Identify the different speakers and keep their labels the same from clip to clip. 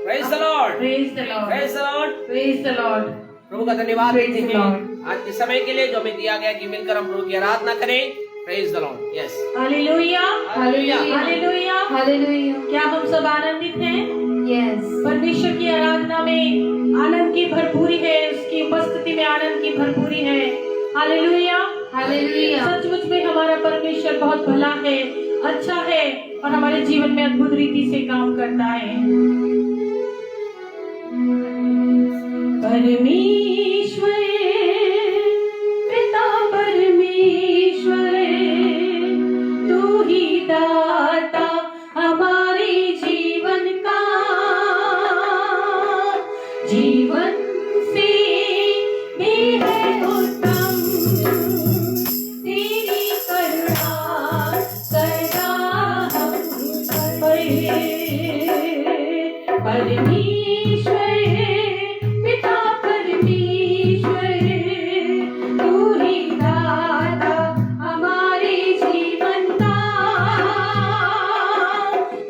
Speaker 1: Praise the Lord,
Speaker 2: praise the Lord,
Speaker 1: praise the Lord,
Speaker 2: praise the Lord.
Speaker 1: प्रभु का धन्यवाद
Speaker 2: Praise
Speaker 1: देते
Speaker 2: the
Speaker 1: हैं
Speaker 2: Lord।
Speaker 1: आज के समय के लिए जो हमें दिया गया कि मिलकर हम प्रभु की आराधना करें। Praise the Lord. Yes,
Speaker 2: hallelujah,
Speaker 1: hallelujah,
Speaker 2: hallelujah,
Speaker 3: hallelujah.
Speaker 2: क्या हम सब आनंदित हैं?
Speaker 3: यस।
Speaker 2: परमेश्वर की आराधना में आनंद की भरपूरी है, उसकी उपस्थिति में आनंद की भरपूरी है। Hallelujah,
Speaker 3: hallelujah.
Speaker 2: सचमुच में हमारा परमेश्वर बहुत भला है, अच्छा है और हमारे जीवन में अद्भुत रीति से काम करता है। परमेश्वर पिता परमेश्वर, तू ही दाता हमारे जीवन का, जीवन से भी है उत्तम तेरी करुणा सदा हम पर। परमेश्वर पिता परमेश्वर, तू ही दाता हमारे जीवन का,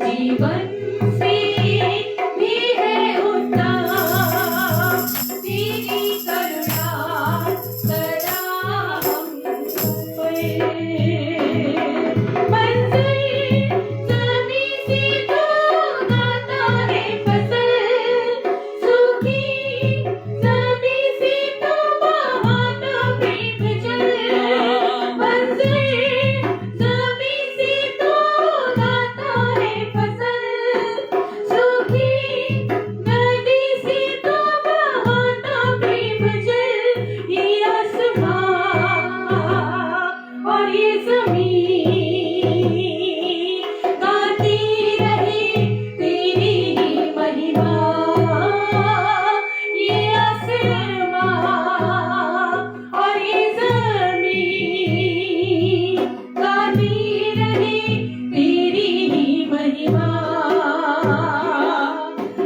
Speaker 2: जीवन से भी है उत्तम तेरी करुणा सदा हम पर। मंजिल सभी से तू दाता है फसल, सुखी सभी से तू बहाता प्रेम जल। मंजिल सभी से तू दाता है फसल, सुखी नदी से तू बहाता प्रेम जल। ये आसमां और ये ज़मीन गाती रहे तेरी ही महिमा। ये आसमां और ये ज़मीन गाती रहे तेरी ही महिमा।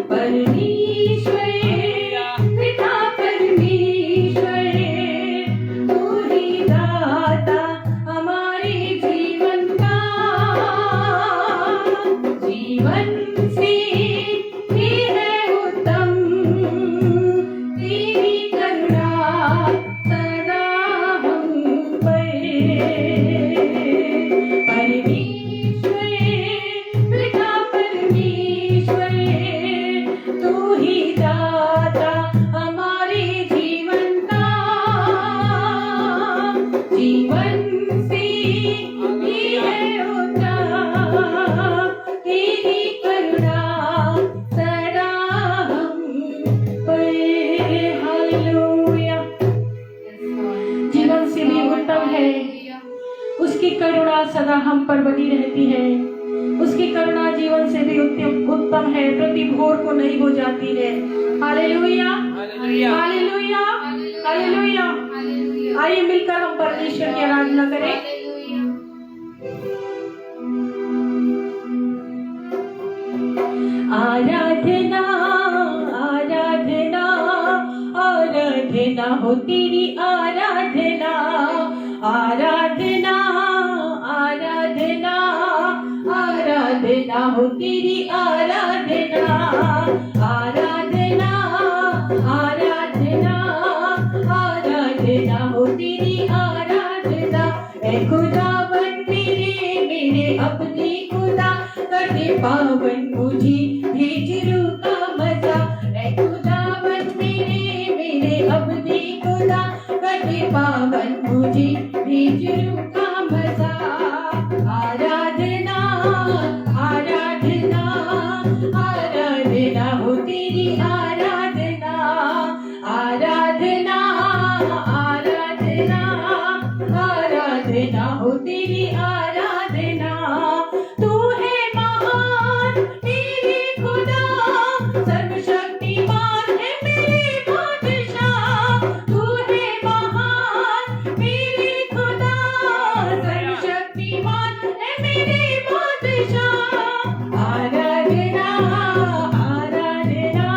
Speaker 2: परमेश्वर पिता परमेश्वर, तू ही दाता हमारे जीवन का, जीवन से भी है उत्तम तेरी करुणा सदा हम पर। परमेश्वर पिता परमेश्वर, तू ही दाता हमारे जीवन का, जीवन से भी है उत्तम तेरी करुणा सदा हम पर। हालेलुया। जीवन से भी उत्तम है, उसकी करुणा सदा हम पर बनी रहती है। उसकी करुणा जीवन से भी उत्तम है, प्रति भोर को नहीं हो जाती है। Hallelujah,
Speaker 1: hallelujah,
Speaker 2: hallelujah, hallelujah. आइए मिलकर हम परमेश्वर की आराधना करें। आराधना आराधना आराधना हो तेरी आराधना, आराधना आराधना आराधना हो तेरी आराधना, आराधना आराधना आराधना हो तेरी आराधना। ऐ खुदावन मेरे अपने खुदा, कर दे पावन मुझे भेज रूह का मजा। ऐ खुदावन मेरे अपने खुदा, कर दे पावन मुझे भेज रूह का मजा। आराधना आराधना आराधना हो तेरी आराधना, आराधना आराधना आराधना हो तेरी आराधना। तू है महान मेरे खुदा, सर्वशक्तिमान है मेरे बादशाह। तू है महान मेरे खुदा, सर्वशक्तिमान है मेरे बादशाह। आराधना आराधना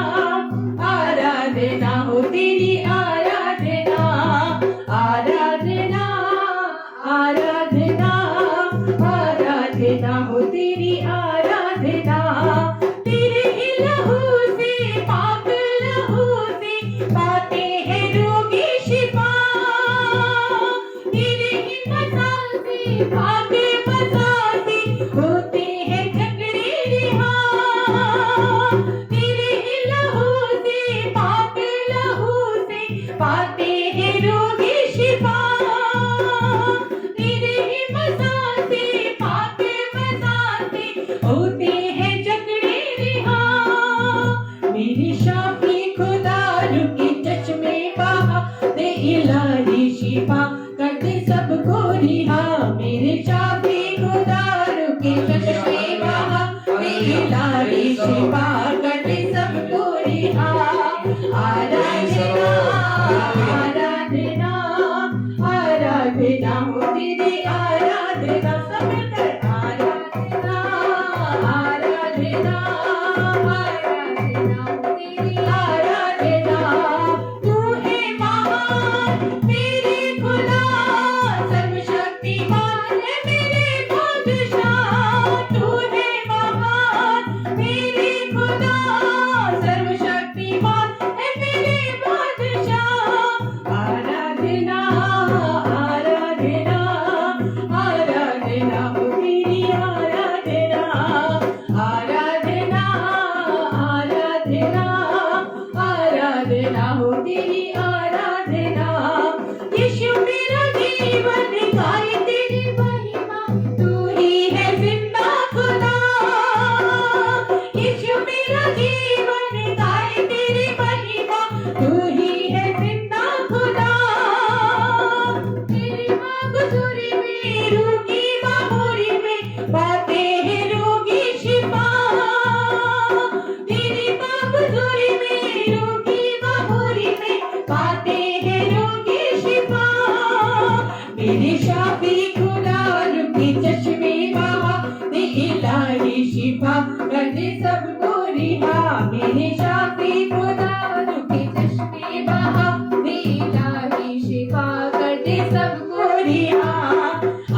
Speaker 2: दे सबको रिहा, मेरे शाफी खुदा दुखी चश्मे बहा, दे इलाही शिफा कर दे सबको रिहा।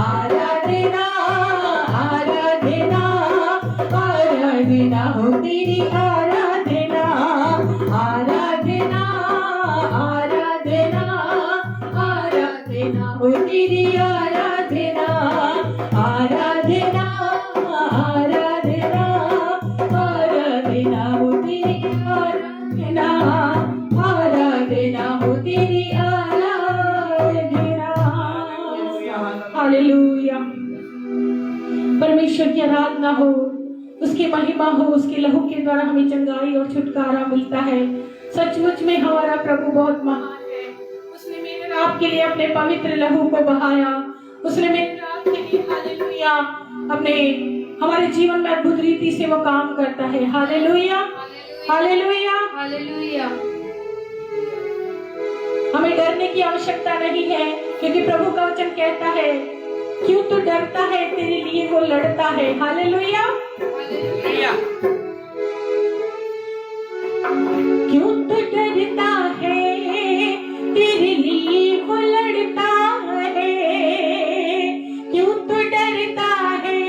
Speaker 2: आराधना आराधना आराधना हो तेरी आराधना, आराधना आराधना आराधना हो तेरी आराधना, आराधना आराधना आराधना हो तेरी आराधना, आराधना हो तेरी आराधना। हालेलुया। परमेश्वर की आराधना हो, उसकी महिमा हो, उसके लहू के द्वारा हमें चंगाई और छुटकारा मिलता है। सचमुच में हमारा प्रभु बहुत महान है। उसने मेरे और आपके लिए अपने पवित्र लहू को बहाया। उसने मेरे और आपके लिए हालेलुया अपने हमारे जीवन में अद्भुत रीति से वो काम करता है। Hallelujah hallelujah
Speaker 3: hallelujah.
Speaker 2: हमें डरने की आवश्यकता नहीं है, क्योंकि प्रभु का वचन कहता है क्यों तू डरता है, तेरे लिए वो लड़ता है। Hallelujah
Speaker 1: hallelujah.
Speaker 2: क्यों तू डरता है, तेरे लिए वो लड़ता है। क्यों तू डरता है,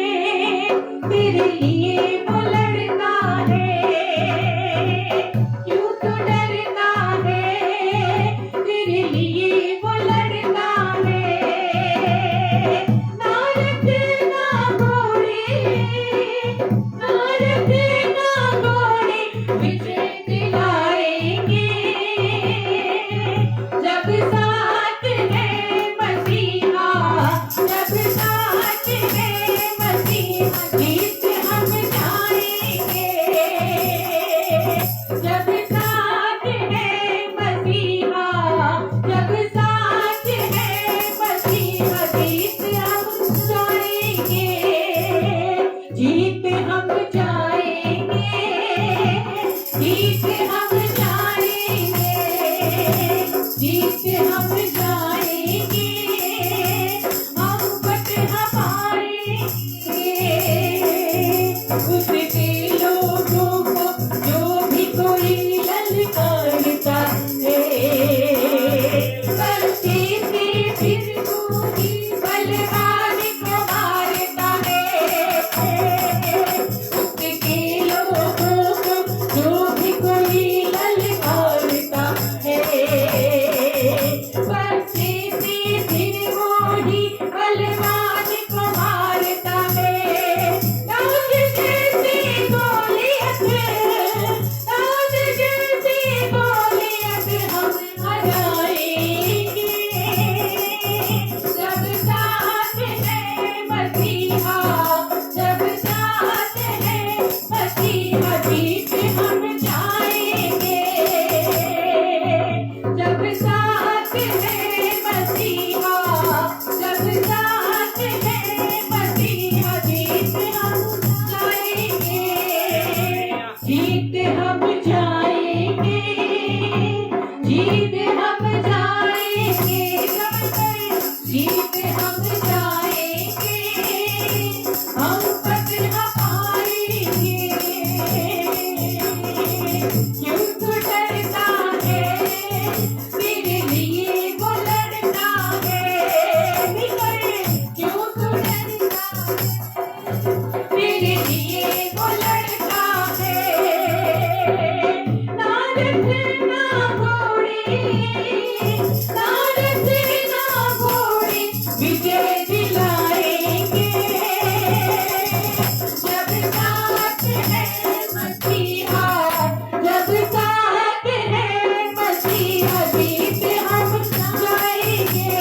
Speaker 2: तेरे लिए वो लड़ता है। क्यों तू डरता है, तेरे लिए वो लड़ता है। नारद ना घोड़े, नारद ना घोड़े विजय दिलाएंगे, जब साथ है मसीहा, जब साथ है मसीहा, जीत हम जाएंगे। जब साथ है मसीहा, जब साथ है मसीहा, जीत हम जाएंगे, जीत हम जाएंगे, जीत हम जाएंगे, जीत हम जाएंगे, हम फतह पाएंगे। उसके लोगों को जो भी कोई ललकारता है, बलते से फिर कोई बलवान को मारता है। उसके लोगों को जो भी कोई ललकारता है, बलते से फिर वही बलवान को मारता है। दाऊद जैसी गोलियत, दाऊद जैसी गोलियत हम हराएंगे, जब साथ है मसीहा, जब साथ है मसीहा, जीत हम जाएंगे। जब साथ है मसीहा, जब साथ है मसीहा, जीत हम जाएंगे, जीत हम जाएंगे, जीत हम जाएंगे, जीत हम जाएंगे, हम फतह पाएंगे। क्यों तू डरता है, तेरे लिए वो लड़ता है। क्यों तू डरता है, तेरे लिए वो लड़ता है। नारद ना घोड़े, नारद ना घोड़े विजय दिलाएंगे, जब साथ है मसीहा, जब साथ है मसीहा, जीत हम जाएंगे।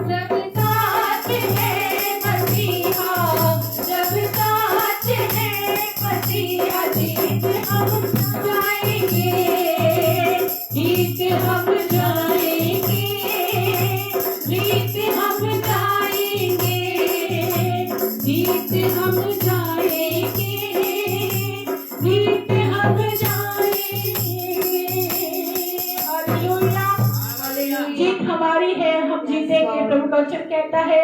Speaker 2: जब साथ है मसीहा, जब साथ है मसीहा, जीत हम जाएंगे, जीत हम जाएंगे, जीत हम जाएंगे, जीत हम जाएंगे, जीत हम जाएंगे। हालेलुया। जीत हमारी है, हम जीतेंगे। प्रभु का वचन कहता है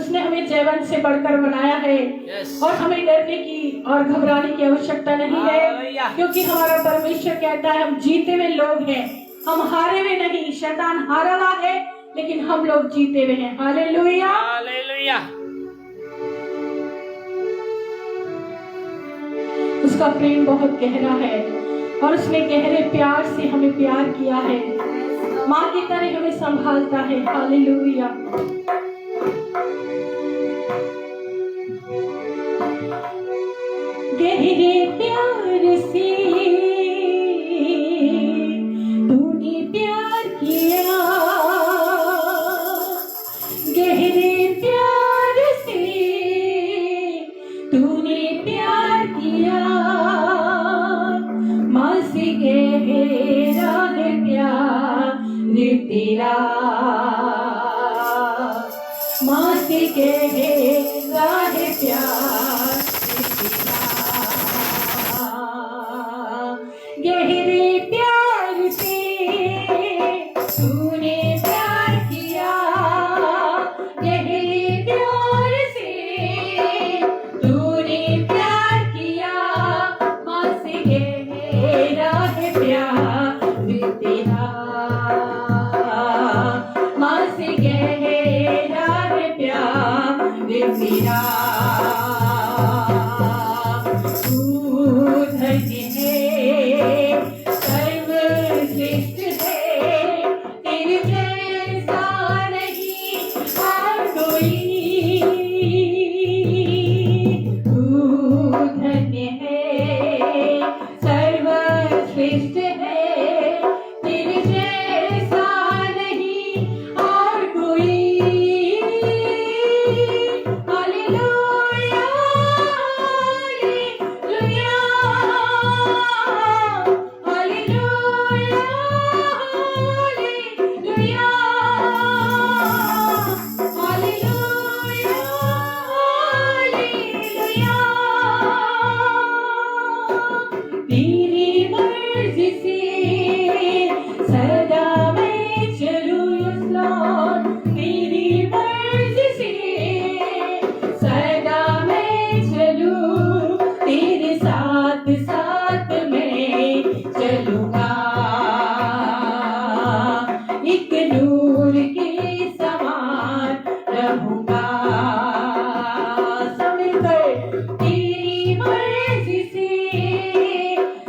Speaker 2: उसने हमें जयवंत से बढ़कर बनाया है
Speaker 1: Yes.
Speaker 2: और हमें डरने की और घबराने की आवश्यकता नहीं है,
Speaker 1: Hallelujah.
Speaker 2: क्योंकि हमारा परमेश्वर कहता है हम जीते हुए लोग हैं, हम हारे हुए नहीं। शैतान हारा हुआ है लेकिन हम लोग जीते हुए हैं। हालेलुया।
Speaker 1: Hallelujah.
Speaker 2: उसका प्रेम बहुत गहरा है और उसने गहरे प्यार से हमें प्यार किया है, माँ की तरह हमें संभालता है। हालेलुया। गहरे प्यार से तूने प्यार किया, गहरे प्यार से तूने प्यार किया, माँ से गहरा है प्यार तेरा, माँ से गहरा है प्यार तेरा, गहरे प्यार से तूने प्यार किया, गहरे प्यार से तूने प्यार किया, माँ से गहरा है प्यार तेरा, माँ से गहरा है प्यार तेरा। तू धन्य है, सर्वश्रेष्ठ है, तेरे जैसा नहीं और कोई। तू धन्य है, सर्वश्रेष्ठ है, तेरे जैसा नहीं और कोई। Hallelujah, hallelujah, hallelujah, hallelujah, hallelujah, hallelujah. तेरी मर्जी से सदा मैं चलूं, यस लॉर्ड, तेरी मर्जी से सदा मैं चलूं, तेरे साथ साथ मैं चलूंगा, एक नूर के समान रहूंगा। समझकर तेरी मर्जी से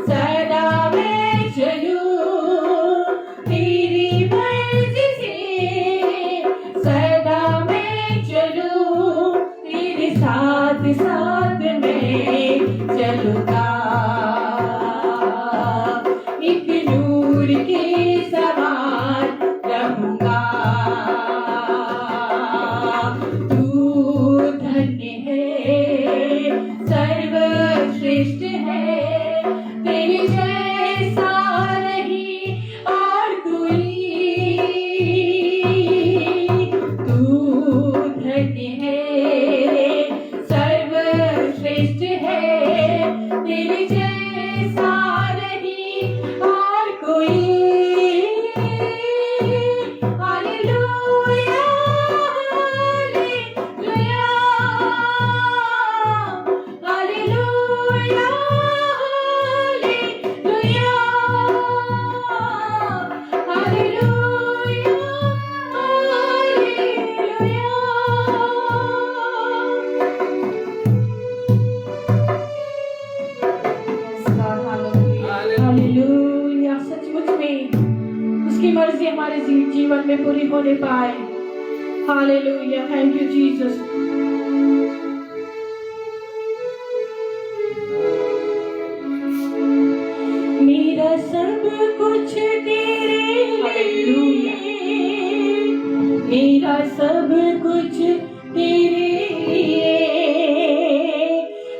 Speaker 2: सदा मैं चलूं, तेरी मर्जी से सदा मैं चलूं, तेरे साथ साथ मैं चलूंगा, एक नूर के समान रहूंगा। तू धन्य है, सर्वश्रेष्ठ है, तेरे जैसा नहीं और कोई। तू धन्य है, सर्वश्रेष्ठ है, तेरे जैसा नहीं और कोई। Hallelujah, hallelujah, hallelujah, hallelujah, hallelujah, hallelujah. सचमुच में उसकी मर्जी हमारे जीवन में पूरी होने पाए। Hallelujah, thank you Jesus. मेरा सब कुछ तेरे लिए, मेरा सब कुछ तेरे लिए,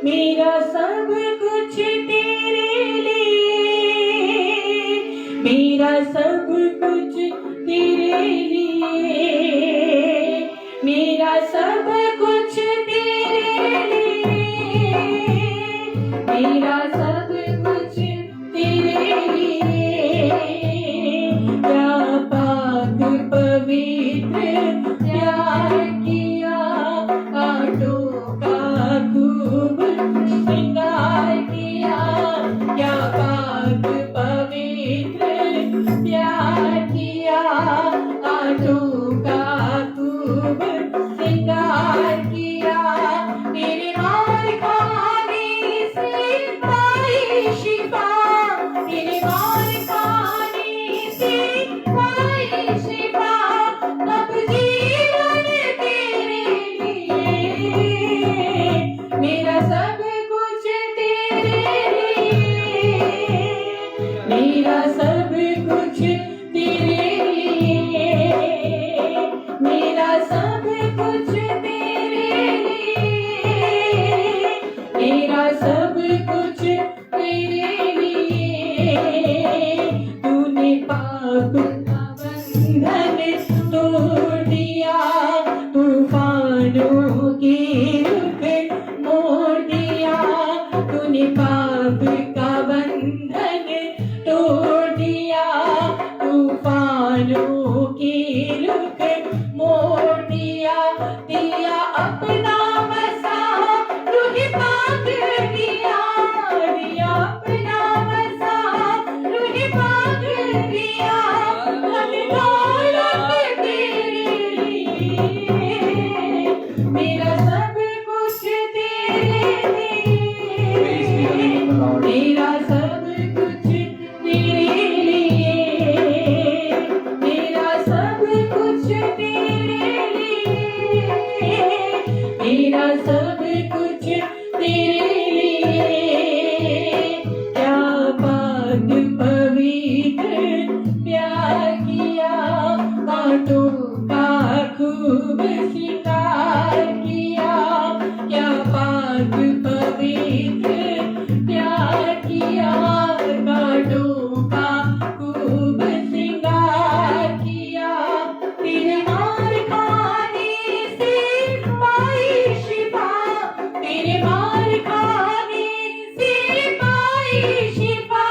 Speaker 2: मेरा सब कुछ तेरे लिए, मेरा सब कुछ तेरे लिए, मेरा सब कुछ तेरे लिए, मेरा सब कुछ तेरे लिए। क्या पाक पवित्र प्यार किया तेरे लिए, तूने पाप का बंधन तोड़ दिया, तूफानों के रुख मोड़ दिया, तूने पाप का बंधन तोड़ दिया, तूफानों के रुख मोड़ दिया, दिया अपना मसा रूह पाक दिया, दिया अपना मसा रूह पाक दिया, धन दौलत तेरे लिए, मेरा सब कुछ तेरे लिए, मेरा सब कुछ तेरे लिए, मेरा सब कुछ तेरे लिए, मेरा सब कुछ तेरे लिए, क्या पाक पवित्र प्यार किया, कांटों का खूब शिकार किया, क्या पाक पवित्र प्यार किया, कांटों का खूब श्रृंगार किया, तेरे मार खाने से पाई शिफा, तेरे मार खाने से पाई शिफा,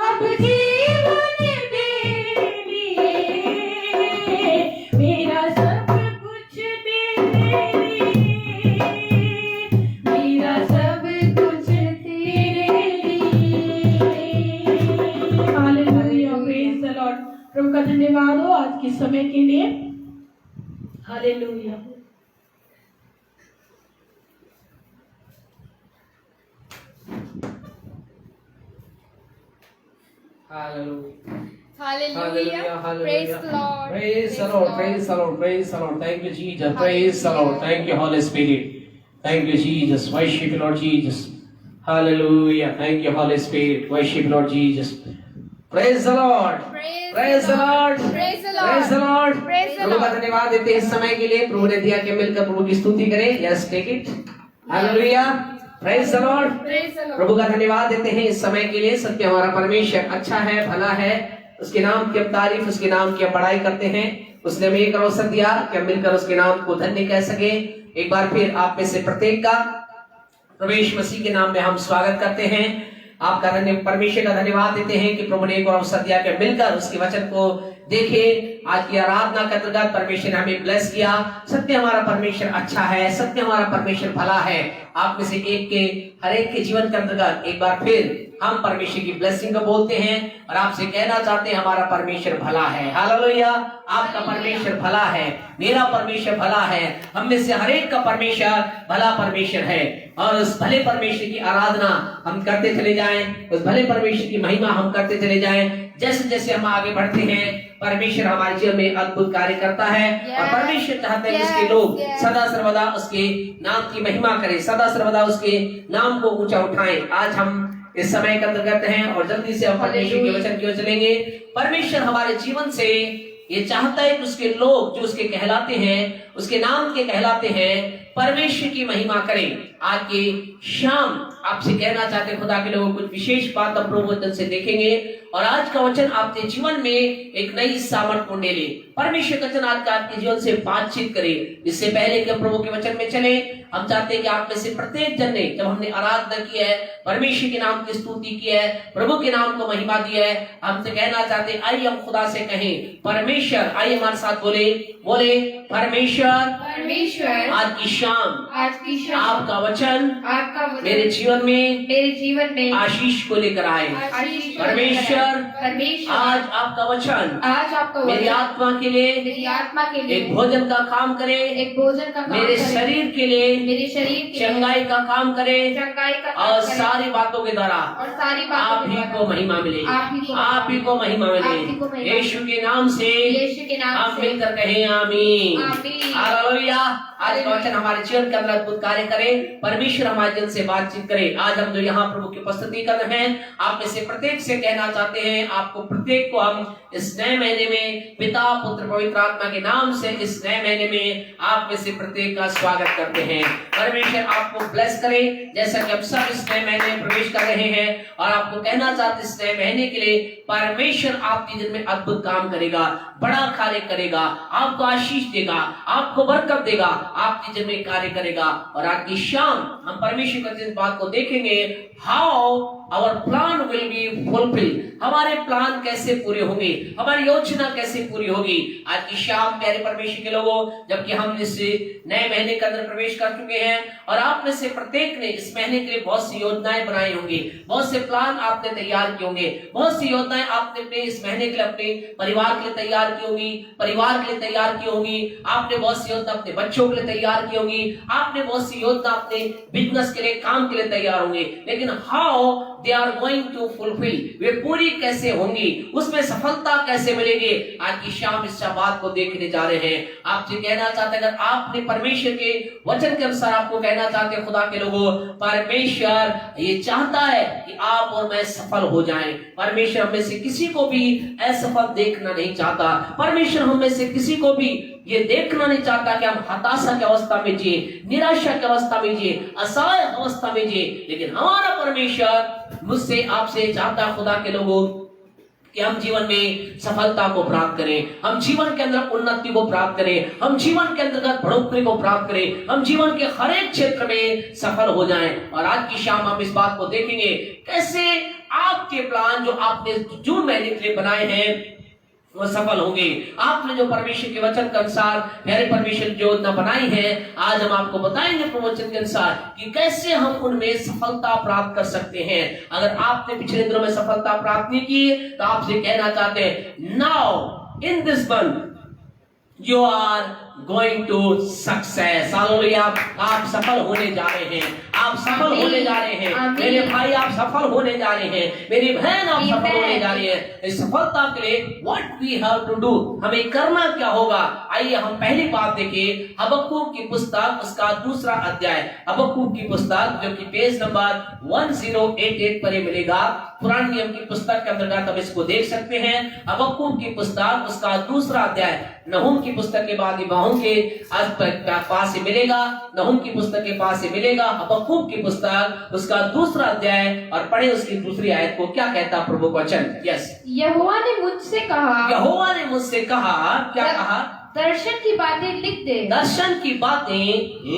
Speaker 2: अब जीवन तेरे लिए, मेरा सब कुछ तेरे लिए, मेरा सब कुछ तेरे लिए। Hallelujah, praise the Lord. प्रभु का धन्यवाद हो आज के समय के लिए। Hallelujah.
Speaker 1: Hallelujah.
Speaker 3: Hallelujah. Praise the Lord.
Speaker 1: Praise the Lord. Praise the Lord. Praise the Lord. Thank you, Jesus. Praise the Lord. Thank you, Holy Spirit. Thank you, Jesus. Worship you, Lord Jesus. Hallelujah. Thank you, Holy Spirit. Worship you, Lord Jesus. Praise the Lord. Praise the Lord.
Speaker 3: Praise the
Speaker 1: Praise the
Speaker 3: Lord.
Speaker 1: Lord.
Speaker 3: Praise the
Speaker 1: प्रभु का
Speaker 3: Lord.
Speaker 1: धन्यवाद देते हैं इस समय के लिए। प्रभु ने दिया कि मिलकर प्रभु की स्तुति करें। Yes, take it. Hallelujah. Praise the Lord.
Speaker 3: Praise the Lord.
Speaker 1: प्रभु का धन्यवाद देते हैं इस समय के लिए। सत्य हमारा परमेश्वर अच्छा है, भला है। उसके नाम की हम तारीफ, उसके नाम की हम बड़ाई करते हैं। उसने हमें एक अवसर दिया कि हम मिलकर उसके नाम को धन्य कह सके। एक बार फिर आप में से प्रत्येक का प्रवेश मसीह के नाम में हम स्वागत करते हैं। आपका परमेश्वर का धन्यवाद देते हैं कि प्रभु ने एक और अवसर दिया कि मिलकर उसके वचन को देखें। आज की आराधना के अंतर्गत परमेश्वर ने हमें ब्लेस किया। सत्य हमारा परमेश्वर अच्छा है, सत्य हमारा परमेश्वर भला है। आप में से एक के हर एक के जीवन के अंतर्गत एक बार फिर हम परमेश्वर की ब्लेसिंग को बोलते हैं और आपसे कहना चाहते हैं हमारा परमेश्वर भला है। हालेलुया। आपका परमेश्वर भला है, मेरा परमेश्वर भला है, हम में से हर एक का परमेश्वर भला परमेश्वर है। और उस भले परमेश्वर की आराधना हम करते चले जाएं, उस भले परमेश्वर की महिमा हम करते चले जाएं। जैसे जैसे हम आगे बढ़ते हैं परमेश्वर हमारे जीवन में अद्भुत कार्य करता है। और परमेश्वर चाहते हैं कि उसके लोग सदा सर्वदा उसके नाम की महिमा करें, सदा सर्वदा उसके नाम को ऊंचा उठाएं। आज हम इस समय के अंतर्गत हैं और जल्दी से हम परमेश्वर के वचन की ओर चलेंगे। परमेश्वर हमारे जीवन से ये चाहता है कि उसके लोग जो उसके कहलाते हैं, उसके नाम के कहलाते हैं, परमेश्वर की महिमा करें। आज के शाम आपसे कहना चाहते खुदा के लोगों कुछ विशेष बात हम प्रभु वचन से देखेंगे और आज का वचन आपके जीवन में एक नई सामर्थ को ले ले। परमेश्वर का वचन आज का आपके जीवन से बातचीत करे। इससे पहले कि हम प्रभु के वचन में चले, हम चाहते हैं कि आप में से प्रत्येक जन ने जब हमने आराधना की है, परमेश्वर के नाम की स्तुति की है, प्रभु के नाम को महिमा दी है, हमसे कहना चाहते हैं आइए हम खुदा से कहें परमेश्वर। आइए हमारे साथ बोले परमेश्वर आज की शाम आपका वचन मेरे जीवन में आशीष को लेकर आए। परमेश्वर आज आपका वचन मेरी आत्मा के लिए एक भोजन का काम करे, मेरे शरीर के लिए चंगाई का काम करे और सारी बातों के द्वारा आप ही को महिमा मिले, आप ही को महिमा मिले। यीशु के नाम से आप मिलकर कहें आमीन। हालेलुया। आज का वचन हमारे जीवन के अंदर अद्भुत कार्य करे। परमेश्वर हमारे जन से बातचीत करे। आज हम जो यहाँ प्रभु की उपस्थिति कर रहे हैं, आप में से प्रत्येक से कहना चाहते हैं, आपको प्रत्येक को हम इस नए महीने में पिता पुत्र पवित्र आत्मा के नाम से इस नए महीने में आप में से प्रत्येक का स्वागत करते हैं। परमेश्वर आपको ब्लेस करे, जैसा कि अब सब इस नए महीने में प्रवेश कर रहे हैं और आपको कहना चाहते इस नए महीने के लिए परमेश्वर आपके जीवन में अद्भुत काम करेगा, बड़ा कार्य करेगा, आपको आशीष देगा, आपको बरकत देगा, आपके जीवन में कार्य करेगा। और आज की शाम हम परमेश्वर की इस बात को देखेंगे, how our plan will be fulfil, हमारे प्लान कैसे पूरे होंगे, हमारी योजना कैसे पूरी होगी। आज की शाम प्यारे परमेश्वर के लोगों, जबकि हम इस नए महीने के अंदर प्रवेश कर चुके हैं और आप में से प्रत्येक ने इस महीने के लिए बहुत सी योजनाएं बनाई होंगी, बहुत से प्लान आपने तैयार किए होंगे, बहुत सी योजनाएं आपने अपने इस महीने के लिए अपने परिवार के लिए तैयार की होंगी, परिवार के लिए तैयार की होंगी, आपने बहुत सी योजना अपने बच्चों के लिए तैयार की होंगी, आपने बहुत सी योजना अपने बिजनेस के लिए, काम के लिए तैयार होंगे। लेकिन how they are going to fulfil, वे पूरी कैसे होंगी, उसमें सफलता कैसे मिलेगी, आज की शाम इस बात को देखने जा रहे हैं। आपसे कहना चाहते हैं, अगर आपने परमेश्वर के वचन के अनुसार आपको कहना चाहते हैं, खुदा के लोगों, परमेश्वर ये चाहता है कि आप और मैं सफल हो जाएं। परमेश्वर हम में से किसी को भी असफल देखना नहीं चाहता। परमेश्वर हम में से किसी को भी ये देखना नहीं चाहता कि हम हताशा की अवस्था में जिए, निराशा की अवस्था में जिए, असहाय अवस्था में जिए। लेकिन हमारा परमेश्वर मुझसे आपसे चाहता है, खुदा के लोगों, कि हम जीवन में सफलता को प्राप्त करें, हम जीवन के अंदर उन्नति को प्राप्त करें, हम जीवन के अंतर्गत बढ़ोतरी को प्राप्त करें, हम जीवन के हर एक क्षेत्र में सफल हो जाएं। और आज की शाम हम इस बात को देखेंगे, कैसे आपके प्लान जो आपने जून महीने के लिए बनाए हैं वो सफल होंगे। आपने जो परमेश्वर के वचन के अनुसार प्यारे परमेश्वर जो योजना बनाई है, आज हम आपको बताएंगे प्रवचन के अनुसार कि कैसे हम उनमें सफलता प्राप्त कर सकते हैं। अगर आपने पिछले दिनों में सफलता प्राप्त नहीं की तो आपसे कहना चाहते हैं, now in this month you are going to success. Hallelujah, आप सफल होने जा रहे हैं, आप सफल होने जा रहे हैं। मेरे भाई आप सफल होने जा रहे हैं, मेरी बहन आप सफल होने जा रही है। इस सफलता के लिए what we have to do, हमें करना क्या होगा। आइए हम पहली बात देखिए, हबक्कूक की पुस्तक उसका दूसरा अध्याय, हबक्कूक की पुस्तक जो कि पेज नंबर 1088 पर मिलेगा। पुराने नियम की पुस्तक के अंतर्गत हम इसको देख सकते हैं। हबक्कूक की पुस्तक उसका दूसरा अध्याय, नहूम की पुस्तक के बाद नहूम के पास से मिलेगा, नहूम की पुस्तक के पास से मिलेगा। हबक्कूक की पुस्तक उसका दूसरा अध्याय और पढ़े उसकी दूसरी आयत को, क्या कहता प्रभु वचन। यस,
Speaker 2: यहोवा ने मुझसे कहा,
Speaker 1: यहोवा ने मुझसे कहा, क्या कहा,
Speaker 2: दर्शन की बातें लिख दे,
Speaker 1: दर्शन की बातें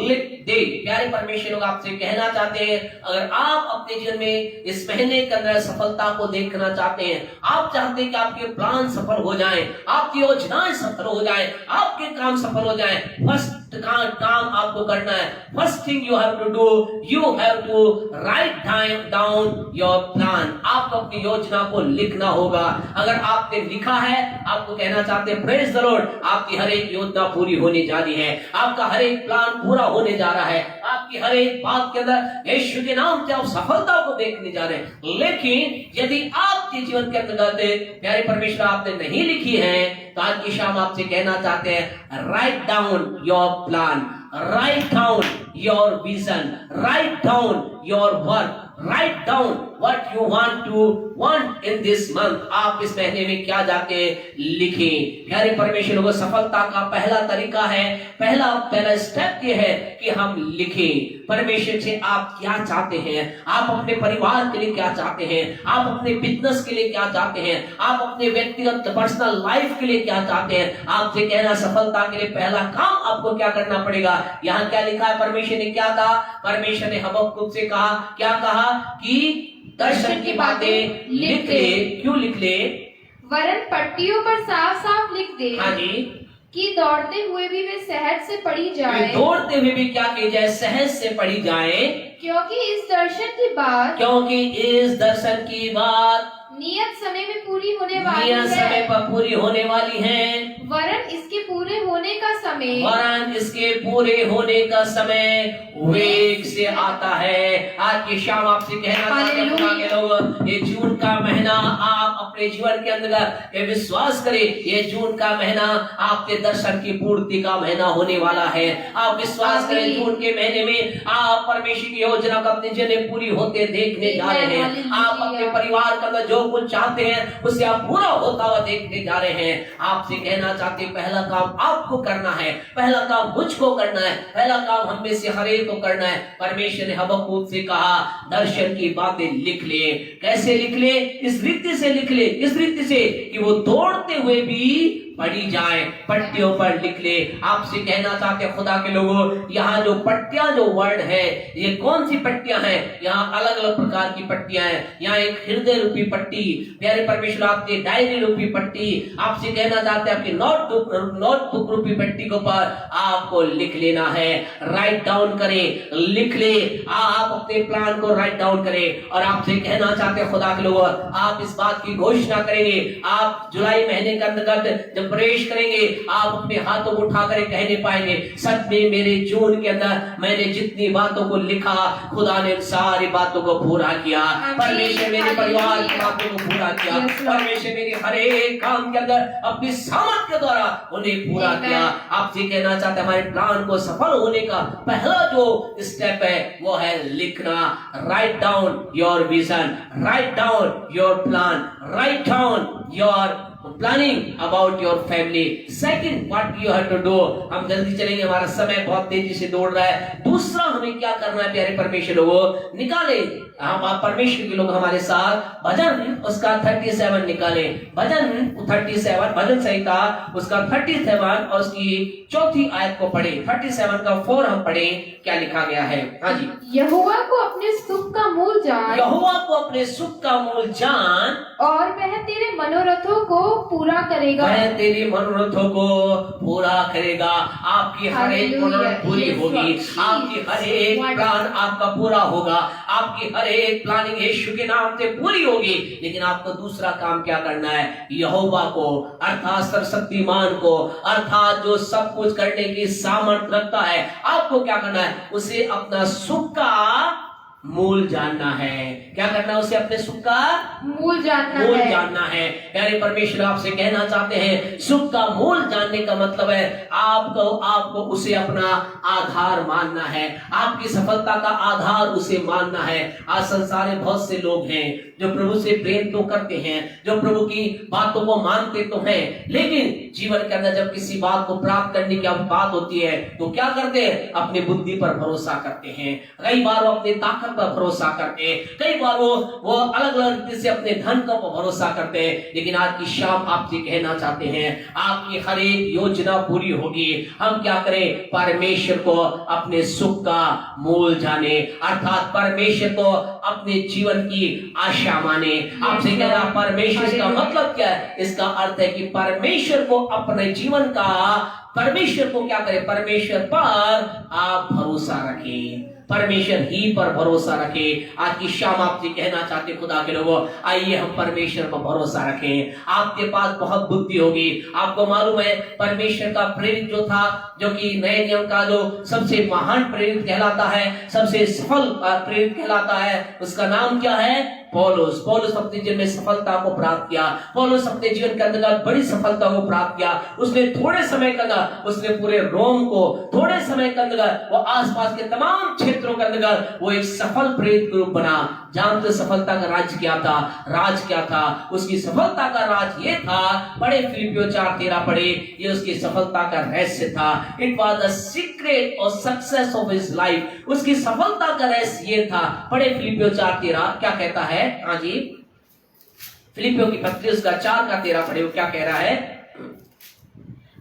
Speaker 1: लिख दे। प्यारे परमेश्वर लोग आपसे कहना चाहते हैं, अगर आप अपने जीवन में इस महीने के अंदर सफलता को देखना चाहते हैं, आप चाहते हैं कि आपके प्लान सफल हो जाएं, आपकी योजनाएं सफल हो जाएं, आपके काम सफल हो जाएं, फर्स्ट काम आपको करना है, first thing you have to do, you have to write down your plan. आपको अपनी योजना को लिखना होगा। अगर आपने लिखा है, आपको कहना चाहते हैं, प्रेज द लॉर्ड, आपकी हर एक योजना पूरी होने जा रही है, आपका हर एक प्लान पूरा होने जा रहा है, आपकी हर एक बात के अंदर यीशु के नाम से आप सफलता को देखने जा रहे हैं। लेकिन यदि आपके जीवन के अंतर्गत प्यारे परमेश्वर आपने नहीं लिखी है, तो आज की शाम आपसे कहना चाहते हैं, right down your plan, right down your vision, right down your work, write down what you want in this month. आप इस महीने में क्या जाके लिखें। प्यारे परमेश्वर को सफलता का पहला तरीका है, पहला स्टेप ये है कि हम लिखें परमेश्वर से आप क्या चाहते हैं, आप अपने परिवार के लिए क्या चाहते हैं, आप अपने बिजनेस के लिए क्या चाहते हैं, आप अपने व्यक्तिगत पर्सनल लाइफ के लिए क्या चाहते हैं। आपसे कहना, सफलता के लिए पहला काम आपको क्या करना पड़ेगा। यहाँ क्या लिखा है, परमेश्वर ने क्या कहा, परमेश्वर ने हबक्कूक से कहा, क्या कहा कि दर्शन की बातें लिख ले। क्यों लिख ले,
Speaker 2: वरन पट्टियों पर साफ साफ लिख दे।
Speaker 1: हाँ जी,
Speaker 2: कि दौड़ते हुए भी वे सहज से पढ़ी जाए,
Speaker 1: दौड़ते हुए भी क्या की जाए, सहज से पढ़ी जाए।
Speaker 2: क्योंकि इस दर्शन की बात,
Speaker 1: क्योंकि इस दर्शन की बात
Speaker 2: नियत समय में पूरी होने वाली
Speaker 1: नियत
Speaker 2: है,
Speaker 1: समय पर पूरी होने वाली है।
Speaker 2: वरन इसके पूरे होने का समय,
Speaker 1: वरन इसके पूरे होने का समय वेग से आता है। आज की शाम आपसे कहना चाहते हैं, ये जून का महीना आप अपने जीवन के अंदर ये विश्वास करें, ये जून का महीना आपके दर्शन की पूर्ति का महीना होने वाला है। आप विश्वास करें, जून के महीने में आप परमेश्वर की योजना को अपने जीवन पूरी होते देखने जा रहे हैं। आप अपने परिवार के अंदर जो कुछ चाहते हैं उसे आप पूरा होता हुआ देखने जा रहे हैं। आपसे कहना चाहते, पहला काम आपको करना है, पहला काम मुझको करना है, पहला काम हम में से हर एक को करना है। परमेश्वर ने हबक्कूक से कहा, दर्शन की बातें लिख ले। कैसे लिख ले? इस रीति से लिख ले, इस रीति से कि वो दौड़ते हुए भी पढ़ी जाए, पट्टियों पर लिख ले। आपसे कहना चाहते खुदा के लोगों, यहाँ जो पट्टियां, जो वर्ड है, ये कौन सी पट्टियां हैं? यहाँ अलग अलग प्रकार की पट्टियां हैं। यहाँ एक हृदय रूपी पट्टी, प्यारे परमेश्वर आपकी डायरी रूपी पट्टी, आपसे कहना चाहते हैं आपकी नोटबुक रूपी पट्टी के ऊपर आपको लिख लेना है। राइट डाउन करें, लिख ले। आप अपने प्लान को राइट डाउन करें। और आपसे कहना चाहते खुदा के लोगों, आप इस बात की घोषणा करेंगे, आप जुलाई महीने के अंतर्गत प्रवेश करेंगे, आप अपने हाथों को उठाकर कहने पाएंगे, सच में मेरे जून के अंदर मैंने जितनी बातों को लिखा, खुदा ने सारी बातों को पूरा किया। परमेश्वर मेरे परिवार की बातों को पूरा किया। परमेश्वर मेरे हर एक काम के अंदर अपनी सामर्थ के द्वारा उन्हें पूरा किया। आपसे कहना चाहते हमारे प्लान को सफल होने का पहला जो स्टेप है वो है लिखना। Right down your vision, right down your plan, right down your planning about your family. Second, what you have to do. हम जल्दी चलेंगे, हमारा समय बहुत तेजी से दौड़ रहा है। दूसरा हमें क्या करना है प्यारे परमेश्वर लोगों, निकाले हम आप परमेश्वर के लोग हमारे साथ भजन उसका 37 निकाले। भजन 37, भजन संहिता उसका 37 और उसकी चौथी आयत को पढ़े। 37 का 4 हम पढ़े, क्या लिखा गया है? हाँ जी।
Speaker 3: यहोवा को अपने सुख का मूल जान,
Speaker 1: यहोवा को अपने सुख का मूल जान,
Speaker 3: और वह तेरे मनोरथों को पूरा करेगा।
Speaker 1: वह तेरे मनोरथों को पूरा करेगा। आपकी हर एक मनोरथ पूरी होगी, आपकी हर एक प्लान आपका पूरा होगा, आपकी हर एक प्लानिंग यीशु के नाम से पूरी होगी। लेकिन आपको दूसरा काम क्या करना है? यहोवा को अर्थात सर्वशक्तिमान को, अर्थात जो सब कुछ करने की सामर्थ्य रखता है, आपको क्या करना है? उसे अपना सुख का मूल जानना है। क्या करना है? उसे अपने सुख का
Speaker 3: मूल जानना
Speaker 1: है। प्यारे परमेश्वर आपसे कहना चाहते हैं, सुख का मूल जानने का मतलब है आपको उसे अपना आधार मानना है, आपकी सफलता का आधार उसे मानना है। आज संसार में बहुत से लोग हैं जो प्रभु से प्रेम तो करते हैं, जो प्रभु की बातों को मानते तो हैं, लेकिन जीवन के अंदर जब किसी बात को प्राप्त करने की बात होती है तो क्या करते हैं? अपनी बुद्धि पर भरोसा करते हैं, कई बार वो अपनी ताकत पर भरोसा करते हैं, कई बार वो अलग अलग रीति से अपने धन का भरोसा करते हैं। लेकिन आज की शाम आपसे कहना चाहते हैं, आपकी हर एक योजना पूरी होगी। हम क्या करें? परमेश्वर को अपने सुख का मूल जाने, अर्थात परमेश्वर को अपने जीवन की आशा माने। आपसे कह रहा परमेश्वर का मतलब क्या है? इसका अर्थ है कि परमेश्वर को अपने जीवन का, परमेश्वर को क्या करें? परमेश्वर पर आप भरोसा रखें, परमेश्वर ही पर भरोसा रखें। आज की शाम आपसे कहना चाहते खुदा के लोगों, आइए हम परमेश्वर पर भरोसा रखें। आपके पास बहुत बुद्धि होगी। आपको मालूम है परमेश्वर का प्रेरित जो था, जो कि नए नियम का जो सबसे महान प्रेरित कहलाता है, सबसे सफल प्रेरित कहलाता है, उसका नाम क्या है? पौलुस। पौलुस अपने जीवन में सफलता को प्राप्त किया। पौलुस अपने जीवन के अंदर बड़ी सफलता को प्राप्त किया। उसने थोड़े समय के अंदर उसने पूरे रोम को, थोड़े समय के अंदर वो आसपास के तमाम क्षेत्रों के अंदर वो एक सफल प्रेरित ग्रुप बना। जानते सफलता का राज क्या था? राज क्या था? उसकी सफलता का राज ये था, पढ़े फिलिपियों 4:13 पढ़े, ये उसकी सफलता का रहस्य था। It was the secret of success of his life. उसकी सफलता का रहस्य ये था। पढ़े फिलिपियों 4:13 क्या कहता है? हाँ जी, फिलिपियों की पत्री उसका 4:13 पढ़े, वो क्या कह रहा है?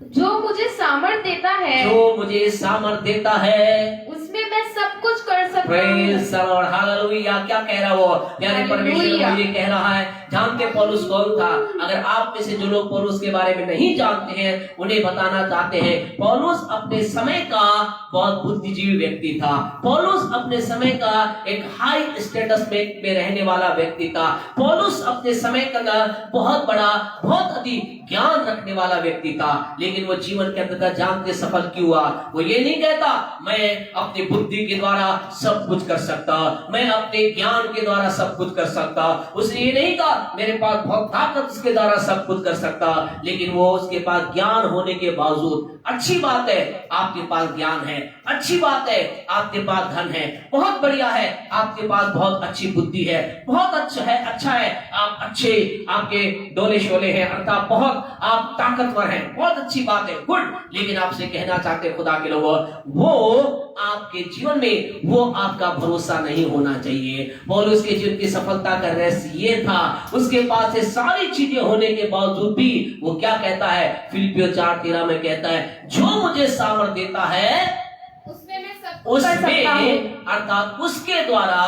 Speaker 3: जो मुझे सामर्थ देता है,
Speaker 1: जो मुझे सामर्थ देता है,
Speaker 3: उसमें मैं सब कुछ कर सकता हूँ।
Speaker 1: Praise the Lord, hallelujah. क्या कह रहा है वो? प्यारे परमेश्वर मुझे कह रहा है, जानते पौलुस कौन था? अगर आप में से जो लोग पौलुस के बारे में नहीं जानते हैं, उन्हें बताना चाहते हैं, पौलुस अपने समय का बहुत बुद्धिजीवी व्यक्ति था। पौलुस अपने समय का एक हाई स्टेटस में रहने वाला व्यक्ति था। पौलुस अपने समय का बहुत बड़ा, बहुत अधिक ज्ञान रखने वाला व्यक्ति था। लेकिन वो जीवन के अंदर जानते सफल क्यों हुआ? वो ये नहीं कहता मैं अपनी अपनी बुद्धि के द्वारा सब कुछ कर सकता, मैं अपने ज्ञान के द्वारा सब कुछ कर सकता। उसने ये नहीं कहा मेरे पास बहुत ताकत उसके द्वारा सब कुछ कर सकता, लेकिन वो उसके पास ज्ञान होने के बावजूद, अच्छी बात है आपके पास ज्ञान है, अच्छी बात है आपके पास धन है, बहुत बढ़िया है आपके पास बहुत अच्छी बुद्धि है, बहुत अच्छा है आप अच्छे, आपके डोले शोले हैं, अर्थात बहुत आप ताकतवर हैं, बहुत अच्छी बात है, गुड। लेकिन आपसे कहना चाहते हैं खुदा के लोगों, वो आपके जीवन में वो आपका भरोसा नहीं होना चाहिए। पौलुस के जीवन की सफलता का रहस्य ये था, उसके पास ये सारी चीजें होने के बावजूद भी वो क्या कहता है, फिलिपियों 4:13 में कहता है, जो मुझे सामर्थ देता है
Speaker 3: उसमें मैं सब कुछ कर सकता हूँ।
Speaker 1: उसमें, अर्थात उसके द्वारा,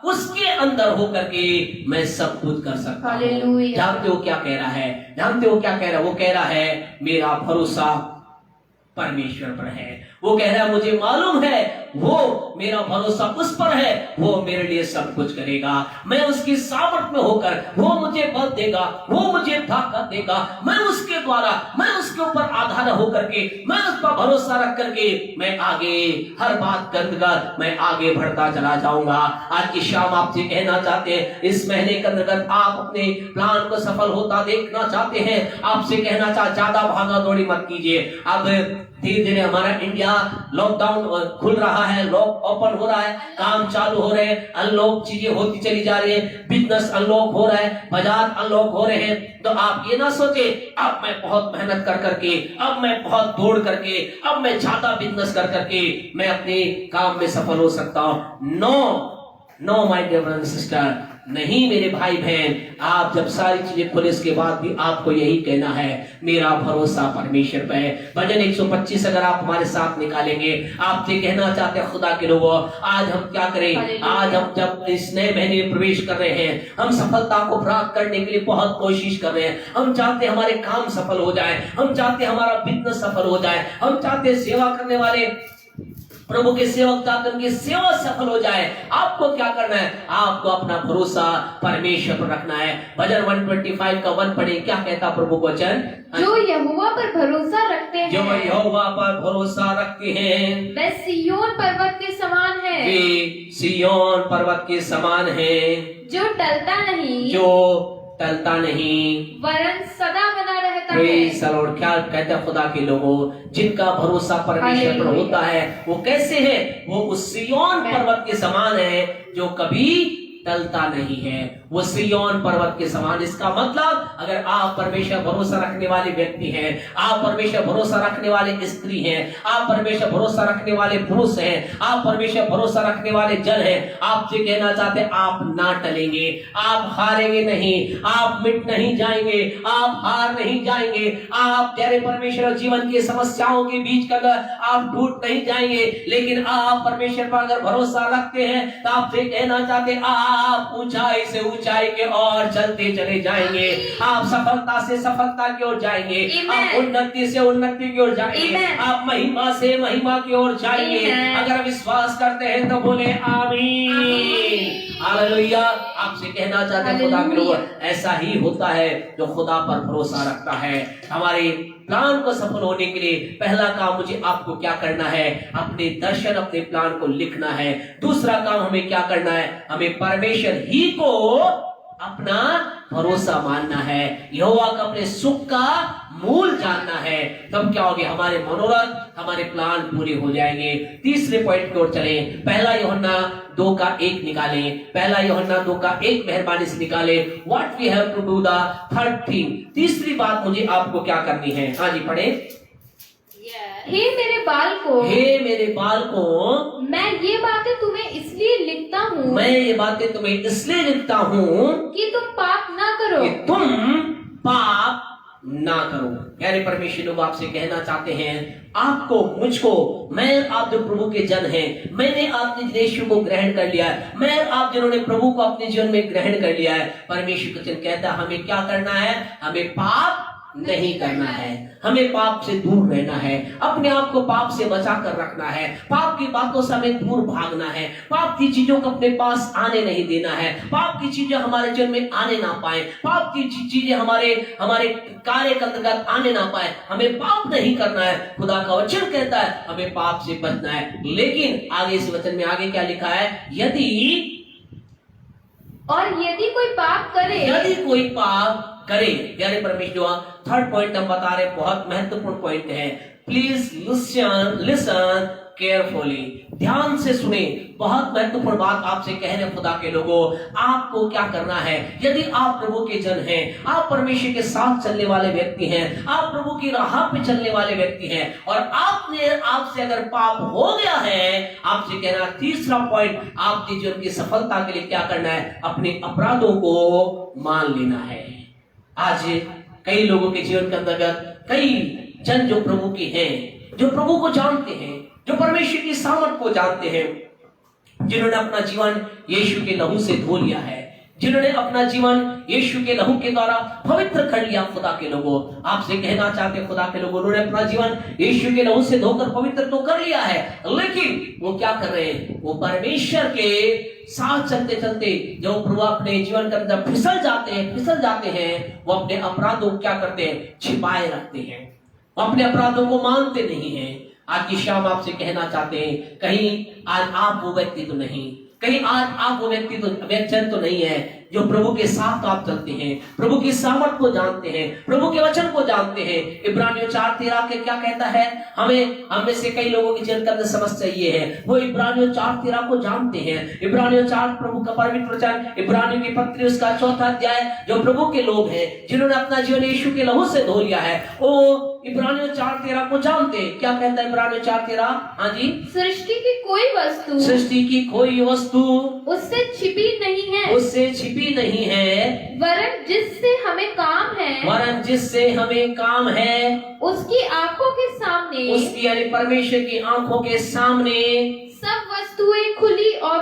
Speaker 1: उसके अंदर होकर के मैं सब कुछ कर सकता हूँ।
Speaker 3: हालेलुया।
Speaker 1: जानते हो क्या कह रहा है, जानते हो क्या कह रहा है? वो कह रहा है मेरा भरोसा परमेश्वर पर है। वो कह रहा है मुझे मालूम है वो, मेरा भरोसा उस पर है, वो मेरे लिए सब कुछ करेगा। मैं उसकी सामर्थ में होकर, वो मुझे बल देगा, वो मुझे ताकत देगा, मैं उसके द्वारा, मैं उसके ऊपर आधार होकर के, मैं उस पर भरोसा रख करके मैं आगे हर बात कर मैं आगे बढ़ता चला जाऊंगा। आज की शाम आपसे कहना चाहते हैं, इस महीने के अंतर्गत आप अपने प्लान को सफल होता देखना चाहते हैं, आपसे कहना चाहते ज्यादा भागा दौड़ी मत कीजिए। अब धीरे धीरे हमारा इंडिया लॉकडाउन खुल रहा है, लॉक ओपन हो रहा है, काम चालू हो रहे हैं, अनलॉक चीजें होती चली जा रही है, बिजनेस अनलॉक हो रहा है, बाजार अनलॉक हो रहे हैं। तो आप ये ना सोचे अब मैं बहुत मेहनत कर करके, अब मैं बहुत दौड़ करके, अब मैं ज्यादा बिजनेस कर करके मैं अपने काम में सफल हो सकता हूं। No my dear brother sister, नहीं मेरे भाई बहन, आप जब सारी चीजें खुले इसके बाद भी आपको यही कहना है, मेरा भरोसा परमेश्वर पे है। भजन 125 अगर आप हमारे साथ निकालेंगे, आपसे कहना चाहते हैं खुदा के लोगों, आज हम क्या करें, आज हम जब इस नए महीने में प्रवेश कर रहे हैं, हम सफलता को प्राप्त करने के लिए बहुत कोशिश कर रहे हैं। हम चाहते हैं हमारे काम सफल हो जाए, हम चाहते हैं हमारा बिजनेस सफल हो जाए, हम चाहते हैं सेवा करने वाले प्रभु के सेवक ताकत उनकी सेवा सफल हो जाए। आपको क्या करना है, आपको अपना भरोसा परमेश्वर पर रखना है। भजन 125 का 1 पढ़े, क्या कहता प्रभु को वचन,
Speaker 3: जो यहोवा पर भरोसा रखते हैं,
Speaker 1: जो यहोवा पर भरोसा रखते हैं,
Speaker 3: वे सिय्योन पर्वत के समान है,
Speaker 1: वे सिय्योन पर्वत के समान है,
Speaker 3: जो टलता नहीं,
Speaker 1: जो टलता नहीं,
Speaker 3: वरन सदा बना रहता है।
Speaker 1: Praise the Lord. क्या कहते हैं खुदा के लोगों, जिनका भरोसा परमेश्वर पर होता है वो कैसे है, वो उस सिय्योन पर्वत के समान है जो कभी टलता नहीं है, वो सिय्योन पर्वत के समान। इसका मतलब अगर आप परमेश्वर भरोसा रखने वाले व्यक्ति हैं, आप परमेश्वर भरोसा रखने वाले स्त्री हैं, आप परमेश्वर भरोसा रखने वाले पुरुष हैं, आप परमेश्वर भरोसा रखने वाले जन हैं, आपसे कहना चाहते हैं आप ना टलेंगे, आप हारेंगे नहीं, आप मिट नहीं जाएंगे, आप हार नहीं जाएंगे, आप तेरे परमेश्वर जीवन की समस्याओं के बीच कर आप टूट नहीं जाएंगे। लेकिन आप परमेश्वर पर अगर भरोसा रखते हैं तो आपसे कहना चाहते हैं आप ऊंचाई से ऊंचाई के ओर चलते चले जाएंगे, आप सफलता से सफलता की ओर जाएंगे, आप उन्नति से उन्नति की ओर जाएंगे, आप महिमा से महिमा की ओर जाएंगे। अगर विश्वास करते हैं तो बोले आमीन, हालेलुया। आपसे कहना चाहते हैं खुदा के लोग, ऐसा ही होता है जो खुदा पर भरोसा रखता है। हमारे प्लान को सफल होने के लिए पहला काम मुझे आपको क्या करना है, अपने दर्शन, अपने प्लान को लिखना है। दूसरा काम हमें क्या करना है, हमें परमेश्वर ही को अपना भरोसा मानना है, यहोवा का अपने सुख का मूल जानना है। तब क्या होगा, हमारे मनोरथ, हमारे प्लान पूरे हो जाएंगे। तीसरे पॉइंट की ओर चलें। पहला यूहन्ना 2:1 निकालें, पहला यूहन्ना 2:1 मेहरबानी से निकालें। What we have to do, the third thing, तीसरी बात मुझे आपको क्या करनी है। हाँ जी पढ़े।
Speaker 3: हे मेरे बालकों,
Speaker 1: हे मेरे बालकों,
Speaker 3: मैं ये बातें तुम्हें इसलिए लिखता हूँ,
Speaker 1: मैं ये बातें तुम्हें इसलिए लिखता हूँ
Speaker 3: कि तुम पाप ना करो,
Speaker 1: कि तुम पाप ना करो। प्यारे परमेश्वर लोग आपसे कहना चाहते हैं, आपको, मुझको, मैं, आप जो प्रभु के जन हैं, मैंने आपने यीशु को ग्रहण कर लिया है, मैं आप जिन्होंने प्रभु को अपने जीवन में ग्रहण कर लिया है, परमेश्वर वचन कहता है हमें क्या करना है, हमें पाप नहीं करना है। हमें पाप से दूर रहना है, अपने आप को पाप से बचा कर रखना है, पाप की बातों से हमें दूर भागना है, पाप की चीजों को अपने पास आने नहीं देना है, पाप की चीजें हमारे जीवन में आने ना पाए, पाप की चीजें हमारे कार्य के अंतर्गत आने ना पाए। हमें पाप नहीं करना है। खुदा का वचन कहता है हमें पाप से बचना है। लेकिन आगे इस वचन में आगे क्या लिखा है,
Speaker 3: यदि कोई पाप करे, प्यारे परमेश्वर, थर्ड पॉइंट हम बता रहे, बहुत महत्वपूर्ण पॉइंट है। प्लीज लिसन केयरफुली, ध्यान से सुने। बहुत महत्वपूर्ण बात आपसे कह रहे खुदा के लोगों, आपको क्या करना है। यदि आप प्रभु के जन हैं, आप परमेश्वर के साथ चलने वाले व्यक्ति हैं, आप प्रभु की राह पे चलने वाले व्यक्ति हैं, और आपसे अगर पाप हो गया है, आपसे कहना तीसरा पॉइंट, आपके जीवन की सफलता के लिए क्या करना है, अपने अपराधों को मान लेना है। आज कई लोगों के जीवन के अंतर्गत कई जन जो प्रभु के हैं, जो प्रभु को जानते हैं, जो परमेश्वर की सामर्थ को जानते हैं, जिन्होंने अपना जीवन यीशु के लहू से धो लिया है, जिन्होंने अपना जीवन यीशु के लहू के द्वारा पवित्र कर लिया। खुदा के लोगों, आपसे कहना चाहते हैं खुदा के लोगों, उन्होंने अपना जीवन यीशु के लहू से धोकर पवित्र तो कर लिया है, लेकिन वो क्या कर रहे हैं, वो परमेश्वर के साथ चलते चलते जो प्रभु अपने जीवन के अंदर फिसल जाते हैं, वो अपने अपराधों को क्या करते हैं, छिपाए रखते हैं, अपने अपराधों को मानते नहीं हैं। आज की शाम आपसे कहना चाहते हैं, कहीं आज आप वो व्यक्ति तो नहीं, कहीं आज आप वो व्यक्ति तो नहीं है जो प्रभु के साथ आप चलते हैं, प्रभु की सामर्थ को जानते हैं, प्रभु के वचन को जानते हैं। इब्रानियों 4:13 के क्या कहता है, हम में से कई लोगों की जीवन के अंदर समस्या ये है, वो इब्रानियों 4:13 को जानते हैं। इब्रानियों 4 प्रभु का पवित्र वचन, इब्रानियों की पत्री उसका 4था अध्याय, जो प्रभु के लोग हैं, जिन्होंने अपना जीवन यीशु के लहू से धो लिया है, वो इब्रानियों 4:13 को जानते हैं। क्या कहता है इब्रानियों 4:13? हाँ जी, सृष्टि की कोई वस्तु उससे छिपी नहीं है, वरन जिससे हमें काम है, उसकी आंखों के सामने,
Speaker 1: उसकी यानी परमेश्वर की आंखों के सामने
Speaker 3: सब वस्तुएं खुली और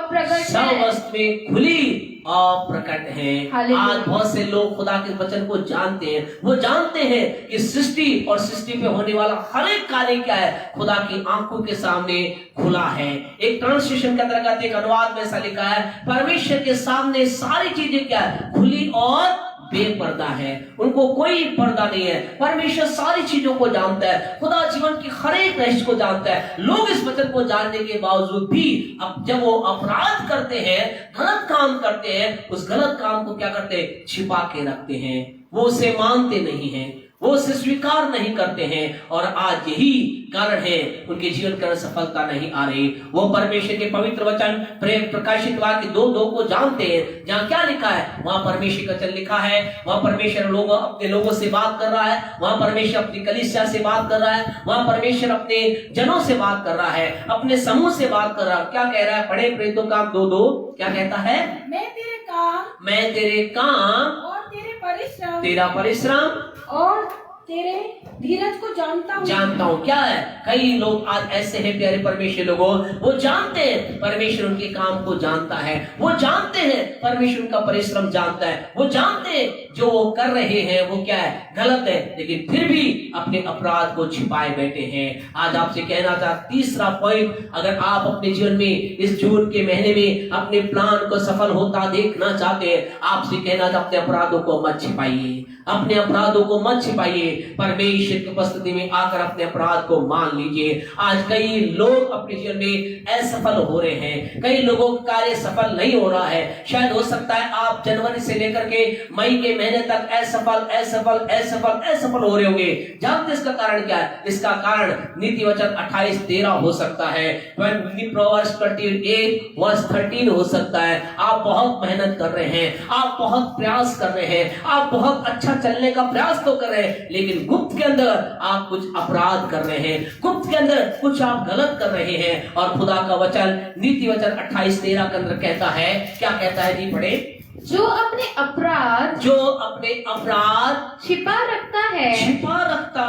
Speaker 3: प्रकट हैं।
Speaker 1: आज बहुत से लोग खुदा के वचन को जानते हैं, वो जानते हैं कि सृष्टि और सृष्टि पे होने वाला हर एक कार्य क्या है, खुदा की आंखों के सामने खुला है। एक ट्रांसलेशन के अंतर्गत एक अनुवाद में ऐसा लिखा है, परमेश्वर के सामने सारी चीजें क्या है, खुली और बेपर्दा है, उनको कोई पर्दा नहीं है। परमेश्वर सारी चीजों को जानता है, खुदा जीवन की हर एक रहस्य को जानता है। लोग इस वचन को जानने के बावजूद भी अब जब वो अपराध करते हैं, गलत काम करते हैं, उस गलत काम को क्या करते हैं, छिपा के रखते हैं, वो उसे मानते नहीं हैं, वो उसे स्वीकार नहीं करते हैं, और आज यही कारण है उनके जीवन का सफलता नहीं आ रही। वो परमेश्वर के पवित्र वचन प्रेम प्रकाशित वाक्य 2:2 को जानते हैं, जहाँ क्या लिखा है, वहां परमेश्वर का वचन लिखा है, वहां परमेश्वर अपने लोगों से बात कर रहा है, वहां परमेश्वर अपनी कलीसिया से बात कर रहा है, वहां परमेश्वर अपने जनों से बात कर रहा है, अपने समूह से बात कर रहा है। क्या कह रहा है, पढ़े प्रेरितों का 2:2 क्या कहता है,
Speaker 2: मैं तेरे काम और
Speaker 1: तेरा परिश्रम
Speaker 2: और तेरे धीरज को जानता हूँ।
Speaker 1: क्या है, कई लोग आज ऐसे हैं प्यारे परमेश्वर लोगों, वो जानते हैं परमेश्वर उनके काम को जानता है, वो जानते हैं परमेश्वर उनका परिश्रम जानता है, वो जानते हैं जो वो कर रहे हैं वो क्या है, गलत है, लेकिन फिर भी अपने अपराध को छिपाए बैठे हैं। आज आपसे कहना था तीसरा पॉइंट, अगर आप अपने जीवन में इस जून के महीने में अपने प्लान को सफल होता देखना चाहते हैं, आपसे कहना था अपने अपराधों को मत छिपाइए, अपने अपराधों को मत छिपाइए, परमेश्वर की उपस्थिति में आकर अपने अपराध को मान लीजिए। आज कई लोग अपने जीवन में असफल हो रहे हैं, कई लोगों का कार्य सफल नहीं हो रहा है। शायद हो सकता है आप जनवरी से लेकर के मई के महीने तक असफल हो रहे होंगे। जानते इसका कारण क्या है? इसका कारण नीति वचन 28:13 हो सकता है, Proverbs 28:13 हो सकता है। आप बहुत मेहनत कर रहे हैं, आप बहुत प्रयास कर रहे हैं, आप बहुत अच्छा चलने का प्रयास तो कर रहे हैं, लेकिन गुप्त के अंदर आप कुछ अपराध कर रहे हैं, गुप्त के अंदर कुछ आप गलत कर रहे हैं। और खुदा का वचन नीति वचन 28:13 के अंदर कहता है, क्या कहता है जी, पढ़े,
Speaker 3: जो अपने अपराध छिपा रखता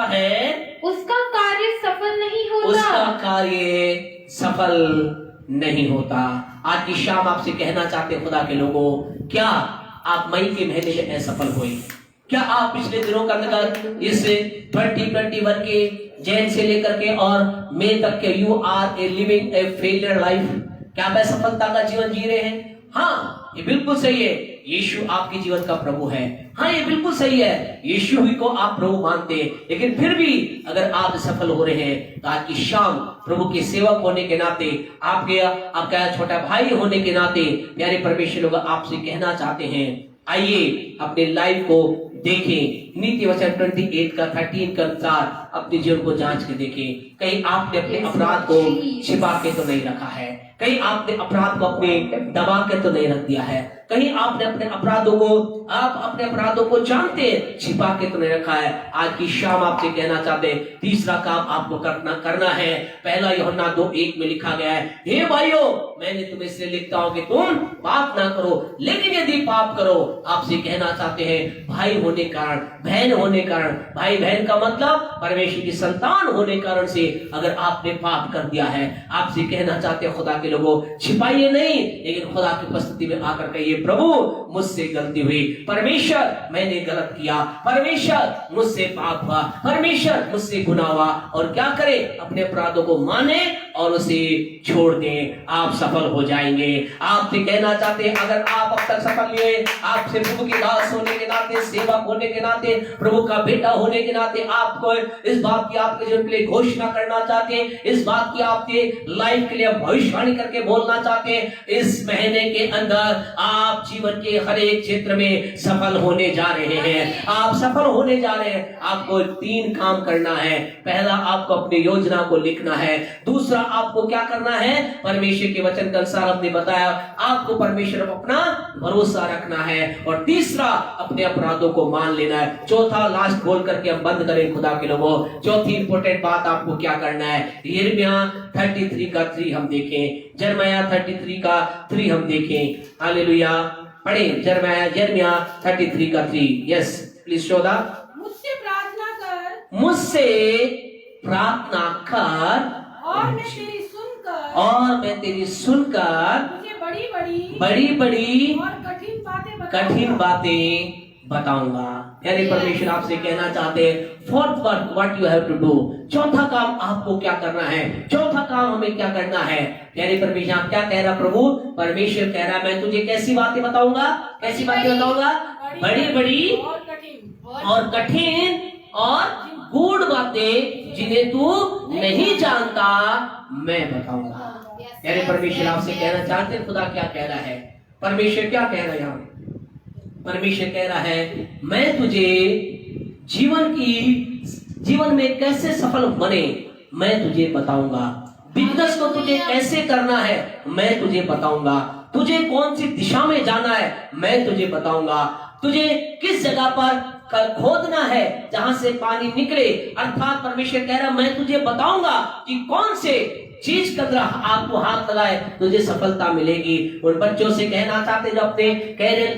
Speaker 3: है उसका कार्य सफल नहीं होता। आज की शाम आपसे कहना चाहते खुदा के लोगों, क्या आप मई के महीने में असफल हुए? क्या आप पिछले दिनों का अंदर इस 2021 के जैन से लेकर के और मई तक के you are a living a failure life, क्या आप असफलता का जीवन जी रहे हैं? हाँ, ये बिल्कुल सही है, यीशु आपके जीवन का प्रभु है। हाँ, ये बिल्कुल सही है, यीशु ही को आप प्रभु मानते हैं। लेकिन फिर भी अगर आप सफल हो रहे हैं तो आज की शाम प्रभु के सेवक होने के नाते, आपका छोटा भाई होने के नाते प्यारे परमेश्वर लोग आपसे कहना चाहते हैं, आइए अपने लाइफ को देखें। नीति वचन 28 का 13 के अनुसार अपने जीवन को जांच के देखें। कहीं आपने अपने अपराध को छिपा के तो नहीं रखा है, कहीं आपने अपराध को अपने दबा के तो नहीं रख दिया है, कहीं आपने अपने अपराधों को जानते हैं छिपा के तो नहीं रखा है। आज की शाम आपसे कहना चाहते हैं, तीसरा काम आपको करना है। पहला यूहन्ना 2:1 में लिखा गया है, हे भाइयों, मैंने तुम्हें इसलिए लिखता हूं कि तुम पाप ना करो, लेकिन यदि पाप करो, आपसे कहना चाहते हैं भाई होने कारण, बहन होने कारण, भाई बहन का मतलब परमेश्वर की संतान होने कारण से अगर आपने पाप कर दिया है, आपसे कहना चाहते हैं खुदा के लोगों, छिपाइए नहीं, लेकिन खुदा की उपस्थिति में आकर कहिए, प्रभु मुझसे गलती हुई, परमेश्वर मैंने गलत किया, परमेश्वर मुझसे पाप हुआ, परमेश्वर मुझसे गुनाह हुआ, और क्या करे, अपने अपराधों को माने और उसे छोड़ दें, आप सफल हो जाएंगे। आपसे कहना चाहते हैं, अगर आप अब तक सफल नहीं हुए, आपसे प्रभु की दास होने के नाते, सेवक होने के नाते, प्रभु का बेटा होने के नाते आपको इस बात की आपके जीवन के लिए घोषणा करना चाहते हैं, इस बात की आपके लाइफ के लिए भविष्यवाणी करके बोलना चाहते हैं, इस महीने के अंदर आप जीवन के हर एक क्षेत्र में सफल होने जा रहे हैं। आप सफल होने जा रहे हैं। आपको 3 काम करना है। पहला, आपको अपनी योजना को लिखना है। दूसरा, आपको क्या करना है, परमेश्वर के वचन के अनुसार हमने बताया, आपको परमेश्वर पर अपना भरोसा रखना है। और तीसरा, अपने अपराधों को मान लेना है। चौथा, लास्ट बोल करके हम बंद करें खुदा के लोगों, चौथी इंपोर्टेंट बात आपको क्या करना है, यिर्मयाह 33 का 3 हम देखें, यिर्मयाह 33 का 3 हम देखें। हालेलुया, पढ़े यिर्मयाह 33 का 3। Yes, please show the.
Speaker 2: मुझसे प्रार्थना कर,
Speaker 3: मुझसे प्रार्थना कर,
Speaker 2: और मैं तेरी सुनकर,
Speaker 3: और मैं तेरी सुनकर
Speaker 2: तुझे बड़ी
Speaker 3: बड़ी
Speaker 2: और
Speaker 3: कठिन बातें बताऊंगा। यानी परमेश्वर आपसे कहना चाहते हैं, fourth work what you have to do, चौथा काम आपको क्या करना है, चौथा काम हमें क्या करना है। यानी परमेश्वर आप क्या कह रहा, प्रभु परमेश्वर कह रहा, मैं तुझे कैसी बातें बताऊंगा, कैसी बातें बताऊंगा, बड़ी और कठिन और गूढ़ बातें जिन्हें तू नहीं जानता, मैं बताऊंगा। यानी परमेश्वर आपसे कहना चाहते हैं, खुदा क्या कह रहा है, परमेश्वर क्या कह रहा है यहाँ, परमेश्वर कह रहा है, मैं तुझे जीवन में कैसे सफल बने मैं तुझे बताऊंगा। बिजनेस को तुझे कैसे करना है मैं तुझे बताऊंगा। तुझे कौन सी दिशा में जाना है मैं तुझे बताऊंगा। तुझे किस जगह पर खोदना है जहां से पानी निकले, अर्थात परमेश्वर कह रहा मैं तुझे बताऊंगा कि कौन से चीज का अंदर आपको हाथ लगाए तुझे सफलता मिलेगी। उन बच्चों से कहना चाहते जो अपने कैरियर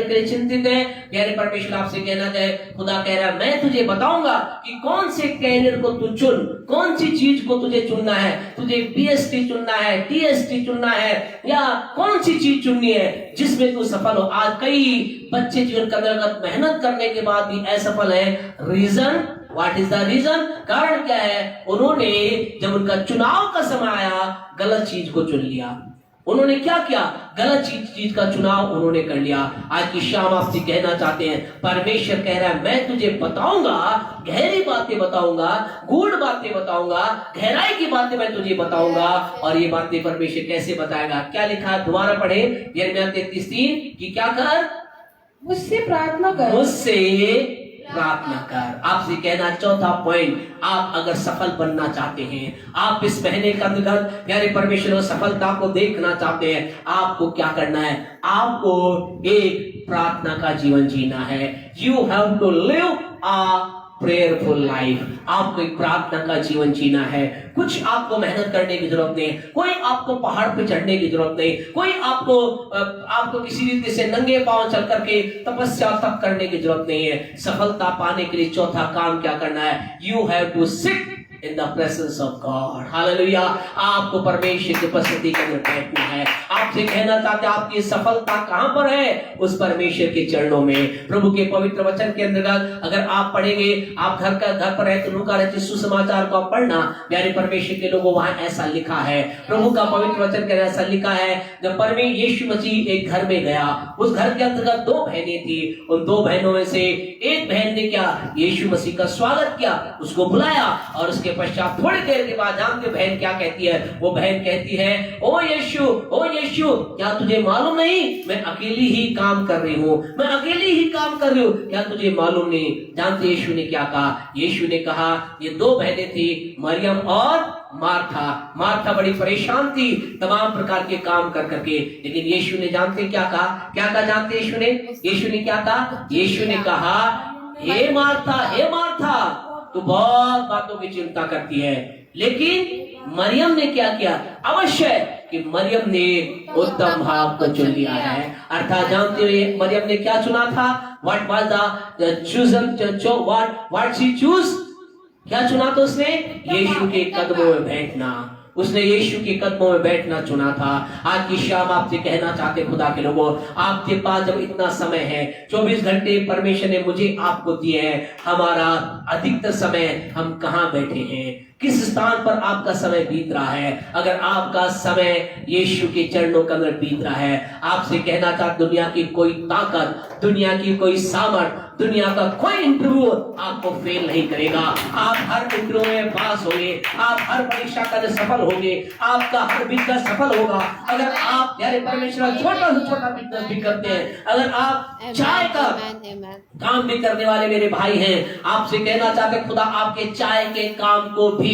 Speaker 3: के लिए चिंतित है, प्यारे परमेश्वर आपसे कहना चाहे, खुदा कह रहा है मैं तुझे बताऊंगा कि कौन से कैरियर को तू चुन, कौन सी चीज को तुझे चुनना है। तुझे PhD चुनना है, TST चुनना है, या कौन सी चीज चुननी है जिसमें तू सफल हो। आज कई बच्चे जीवन के अंदर मेहनत करने के बाद भी असफल है। Reason, what is the reason, कारण क्या है, उन्होंने जब उनका चुनाव का समय आया गलत चीज को चुन लिया। उन्होंने क्या किया, गलत चीज का चुनाव उन्होंने कर लिया। आज की शाम आपसे कहना चाहते हैं, परमेश्वर कह रहा है मैं तुझे बताऊंगा, गहरी बातें बताऊंगा, गूढ़ बातें बताऊंगा, गहराई की बातें मैं तुझे बताऊंगा। और ये बातें परमेश्वर कैसे बताएगा, क्या लिखा, दोबारा पढ़े यिर्मयाह 33:3 कि क्या कर,
Speaker 2: मुझसे प्रार्थना कर,
Speaker 3: मुझसे प्रार्थना कर। आपसे कहना चौथा पॉइंट, आप अगर सफल बनना चाहते हैं, आप इस महीने के अंदर प्यारे परमेश्वर सफलता को देखना चाहते हैं, आपको क्या करना है, आपको एक प्रार्थना का जीवन जीना है। You have to live a prayerful life. आपको एक प्रार्थना का जीवन जीना है। कुछ आपको मेहनत करने की जरूरत नहीं, कोई आपको पहाड़ पे चढ़ने की जरूरत नहीं, कोई आपको किसी रीति से नंगे पांव चल करके तपस्या तक करने की जरूरत नहीं है। सफलता पाने के लिए चौथा काम क्या करना है, you have to sit in the presence of God. Hallelujah. आपको परमेश्वर की उपस्थिति के अंदर बैठना है। आपसे कहना चाहते हैं आपकी सफलता कहां पर है? उस परमेश्वर के चरणों में। प्रभु के पवित्र वचन के अंतर्गत अगर आप पढ़ेंगे, आप घर पर है तो लूका रचित सुसमाचार को आप पढ़ना, प्यारे परमेश्वर के लोगों, वहां ऐसा लिखा है, प्रभु का पवित्र वचन के ऐसा लिखा है, जब परमेश्वर यीशु मसीह एक घर में गया, उस घर के अंतर्गत 2 बहनें थी। उन 2 बहनों में से एक बहन ने क्या, यीशु मसीह का स्वागत किया, उसको बुलाया, और उसके पश्चात थोड़ी देर के बाद जानते बहन क्या कहती है? वो बहन कहती है, ओ यीशु, क्या तुझे मालूम नहीं मैं अकेली ही काम कर रही हूँ, मैं अकेली ही काम कर रही हूँ, क्या तुझे मालूम नहीं? जानते यीशु ने क्या कहा? यीशु ने कहा, ये 2 बहनें थी, मरियम और मार्था बड़ी परेशान थी तमाम प्रकार के काम कर करके, लेकिन यीशु ने जानते क्या कहा जानते यीशु ने क्या कहा? यीशु ने कहा, हे मार्था, तू बहुत बातों की चिंता करती है, लेकिन मरियम ने क्या किया? अवश्य कि मरियम ने उत्तम भाग को चुन लिया है। अर्थात जानते हुए मरियम ने क्या चुना था? What was the chosen? What she choose? क्या चुना था उसने? यीशु के कदमों में बैठना। उसने यीशु के कदमों में बैठना चुना था। आज की शाम आपसे कहना चाहते खुदा के लोगों, आपके पास जब इतना समय है, 24 घंटे परमेश्वर ने मुझे आपको दिए हैं, हमारा अधिकतर समय हम कहाँ बैठे हैं? किस स्थान पर आपका समय बीत रहा है? अगर आपका समय यीशु के चरणों के अंदर बीत रहा है, आपसे कहना चाहते, दुनिया की कोई ताकत, दुनिया की कोई सामर्थ, दुनिया का कोई इंटरव्यू आपको फेल नहीं करेगा। आप हर इंटरव्यू में पास होंगे, आप हर परीक्षा का सफल होंगे, आपका हर बिजनेस सफल होगा। अगर आप प्यारे परमेश्वर छोटा से छोटा बिजनेस भी करते हैं, अगर आप चाय का काम भी करने वाले मेरे भाई हैं, आपसे कहना चाहते खुदा आपके चाय के काम को भी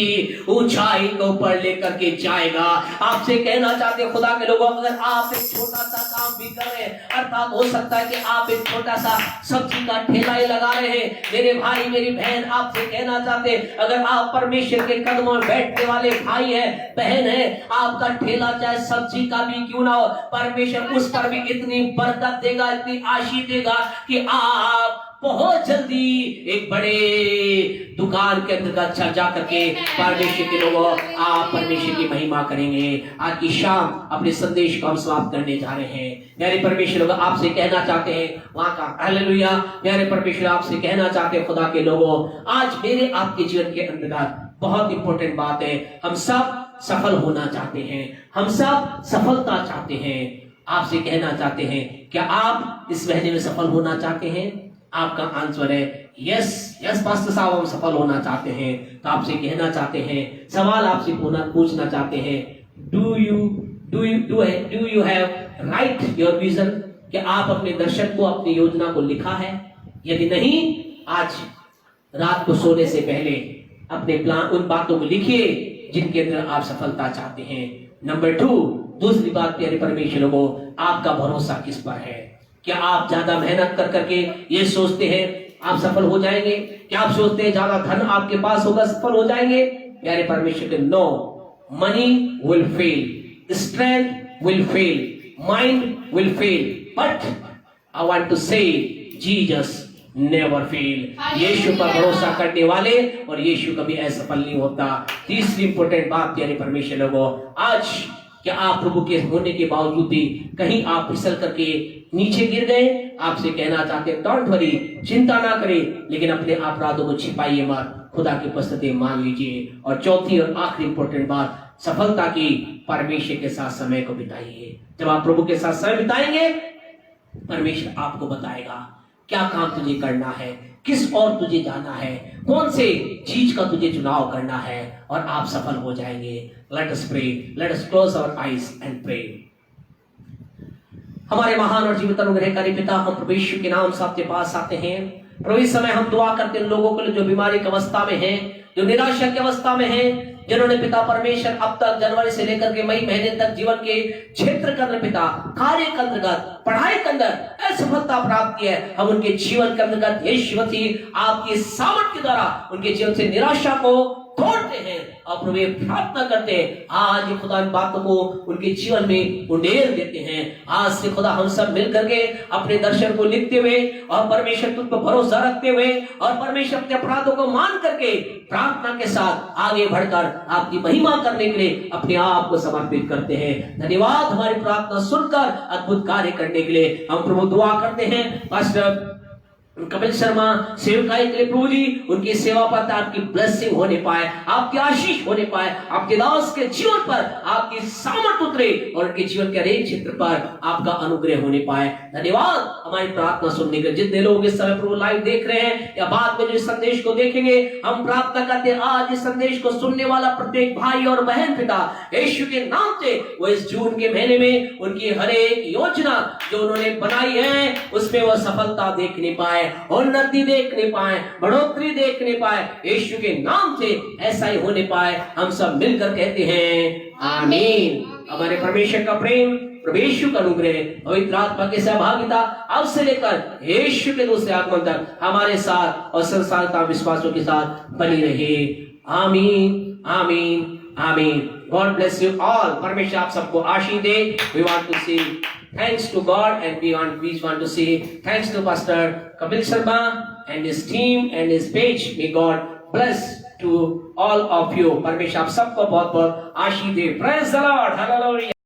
Speaker 3: ऊंचाई के ऊपर लेकर के जाएगा। आपसे कहना चाहते खुदा के लोगों, अगर आप एक छोटा सा काम भी कर रहे हैं, अर्थात हो सकता है कि आप एक छोटा सा सब्जी का ठेला ही लगा रहे हैं, मेरे भाई मेरी बहन, आपसे कहना चाहते अगर आप परमेश्वर के कदमों में बैठने वाले भाई है, बहन है, आपका ठेला चाहे सब्जी का भी क्यों ना हो, परमेश्वर उस पर भी इतनी बरकत देगा, इतनी आशीष देगा कि आप बहुत जल्दी एक बड़े दुकान के अंदर जा करके परमेश्वर के लोगों आप परमेश्वर की महिमा करेंगे। आज की शाम अपने संदेश को हम समाप्त करने जा रहे हैं। प्यारे परमेश्वर लोग, आपसे कहना चाहते हैं वहां का हालेलुया। प्यारे परमेश्वर, आपसे कहना चाहते हैं खुदा के लोगों, आज मेरे आपके जीवन के अंतर्गत बहुत इंपॉर्टेंट बात है। हम सब सफल होना चाहते हैं, हम सब सफलता चाहते हैं। आपसे कहना चाहते हैं, क्या आप इस महीने में सफल होना चाहते हैं? आपका आंसर है यस पास्टर साहब, हम सफल होना चाहते हैं। तो आपसे कहना चाहते हैं, सवाल आपसे पूछना चाहते हैं, do you have right your vision? क्या आप अपने दर्शन को, अपनी योजना को लिखा है? यदि नहीं, आज रात को सोने से पहले अपने प्लान, उन बातों को लिखिए जिनके अंदर आप सफलता चाहते हैं। नंबर 2, दूसरी बात प्यारे परमेश्वर को, आपका भरोसा किस पर है? क्या आप ज्यादा मेहनत कर करके ये सोचते हैं आप सफल हो जाएंगे? क्या आप सोचते हैं ज्यादा धन आपके पास होगा सफल हो जाएंगे? प्यारे परमेश्वर के, no, money will fail, strength will fail, mind will fail, but I want to say Jesus never fail. यीशु पर भरोसा करने वाले और यीशु कभी असफल नहीं होता। तीसरी इंपॉर्टेंट बात प्यारे परमेश्वर लोगों, आज क्या आप प्रभु के होने के बावजूद भी कहीं आप फिसल करके नीचे गिर गए? आपसे कहना चाहते हैं, डोंट वरी, चिंता ना करें, लेकिन अपने अपराधों को छिपाइए मत, खुदा की उपस्थिति मांग लीजिए। और चौथी और आखिरी इंपॉर्टेंट बात, सफलता की, परमेश्वर के साथ समय को बिताइए। जब आप प्रभु के साथ समय बिताएंगे, परमेश्वर आपको बताएगा क्या काम तुझे करना है, किस और तुझे जाना है, कौन से चीज का तुझे चुनाव करना है, और आप सफल हो जाएंगे। Let us pray, let us close our eyes and pray. हमारे महान और जीवित अनुग्रहकारी पिता, हम प्रभु यीशु के नाम से आपके पास आते हैं। प्रभु इस समय हम दुआ करते हैं लोगों के लिए जो बीमारी की अवस्था में हैं, जो निराशा की अवस्था में हैं, जिन्होंने पिता परमेश्वर अब तक जनवरी से लेकर के मई महीने तक जीवन के क्षेत्र के अंदर पिता कार्य के अंतर्गत पढ़ाई के अंदर असफलता प्राप्त की है, हम उनके जीवन के अंतर्गत यीशु मसीह आपकी सामर्थ के द्वारा उनके जीवन से निराशा को तोड़ते हैं और प्रभु ये प्रार्थना करते हैं आज ये खुदा इन बातों को उनके जीवन में उंडेल देते हैं। आज से खुदा हम सब मिल करके अपने दर्शन को लिखते हुए और परमेश्वर तुझ पर भरोसा रखते हुए और परमेश्वर अपने अपराधों को मान करके प्रार्थना के साथ आगे बढ़कर आपकी महिमा करने के लिए अपने आप को समर्पित करते हैं। धन्यवाद हमारी प्रार्थना सुनकर अद्भुत कार्य करने के लिए। हम प्रभु दुआ करते हैं पास्टर कपिल शर्मा सेवकाई के लिए प्रभु जी उनकी सेवा पर आपकी ब्लेसिंग होने पाए, आपकी आशीष होने पाए, आपके दास के जीवन पर आपकी सामर्थ उतरे और उनके जीवन के हरेक क्षेत्र पर आपका अनुग्रह होने पाए। धन्यवाद हमारी प्रार्थना सुनने के। जितने लोग इस समय प्रभु लाइव देख रहे हैं या बाद में जो इस संदेश को देखेंगे, हम प्रार्थना करते हैं आज इस संदेश को सुनने वाला प्रत्येक भाई और बहन पिता यीशु के नाम से वो इस जून के महीने में उनकी हर एक योजना जो उन्होंने बनाई है उसमें वो सफलता देखने पाए, उन्नति देखने पाए, बढ़ोतरी देखने पाए। यीशु के नाम से ऐसा ही होने पाए। हम सब मिलकर कहते हैं आमीन। हमारे परमेश्वर का प्रेम, प्रभु यीशु का अनुग्रह, पवित्र आत्मा की सहभागिता अब से लेकर यीशु के दूसरे आगमन तक हमारे साथ और संसारता विश्वासों के साथ बनी रहे। आमीन आमीन आमीन। God bless you all. परमेश्वर आप सबको आशीष दे। We want to say thanks to God and we want to say thanks to Pastor Kapil Sharma and his team and his page. May God bless to all of you. परमेश्वर आप सबको बहुत बहुत आशीष दे। Praise the Lord. Hallelujah.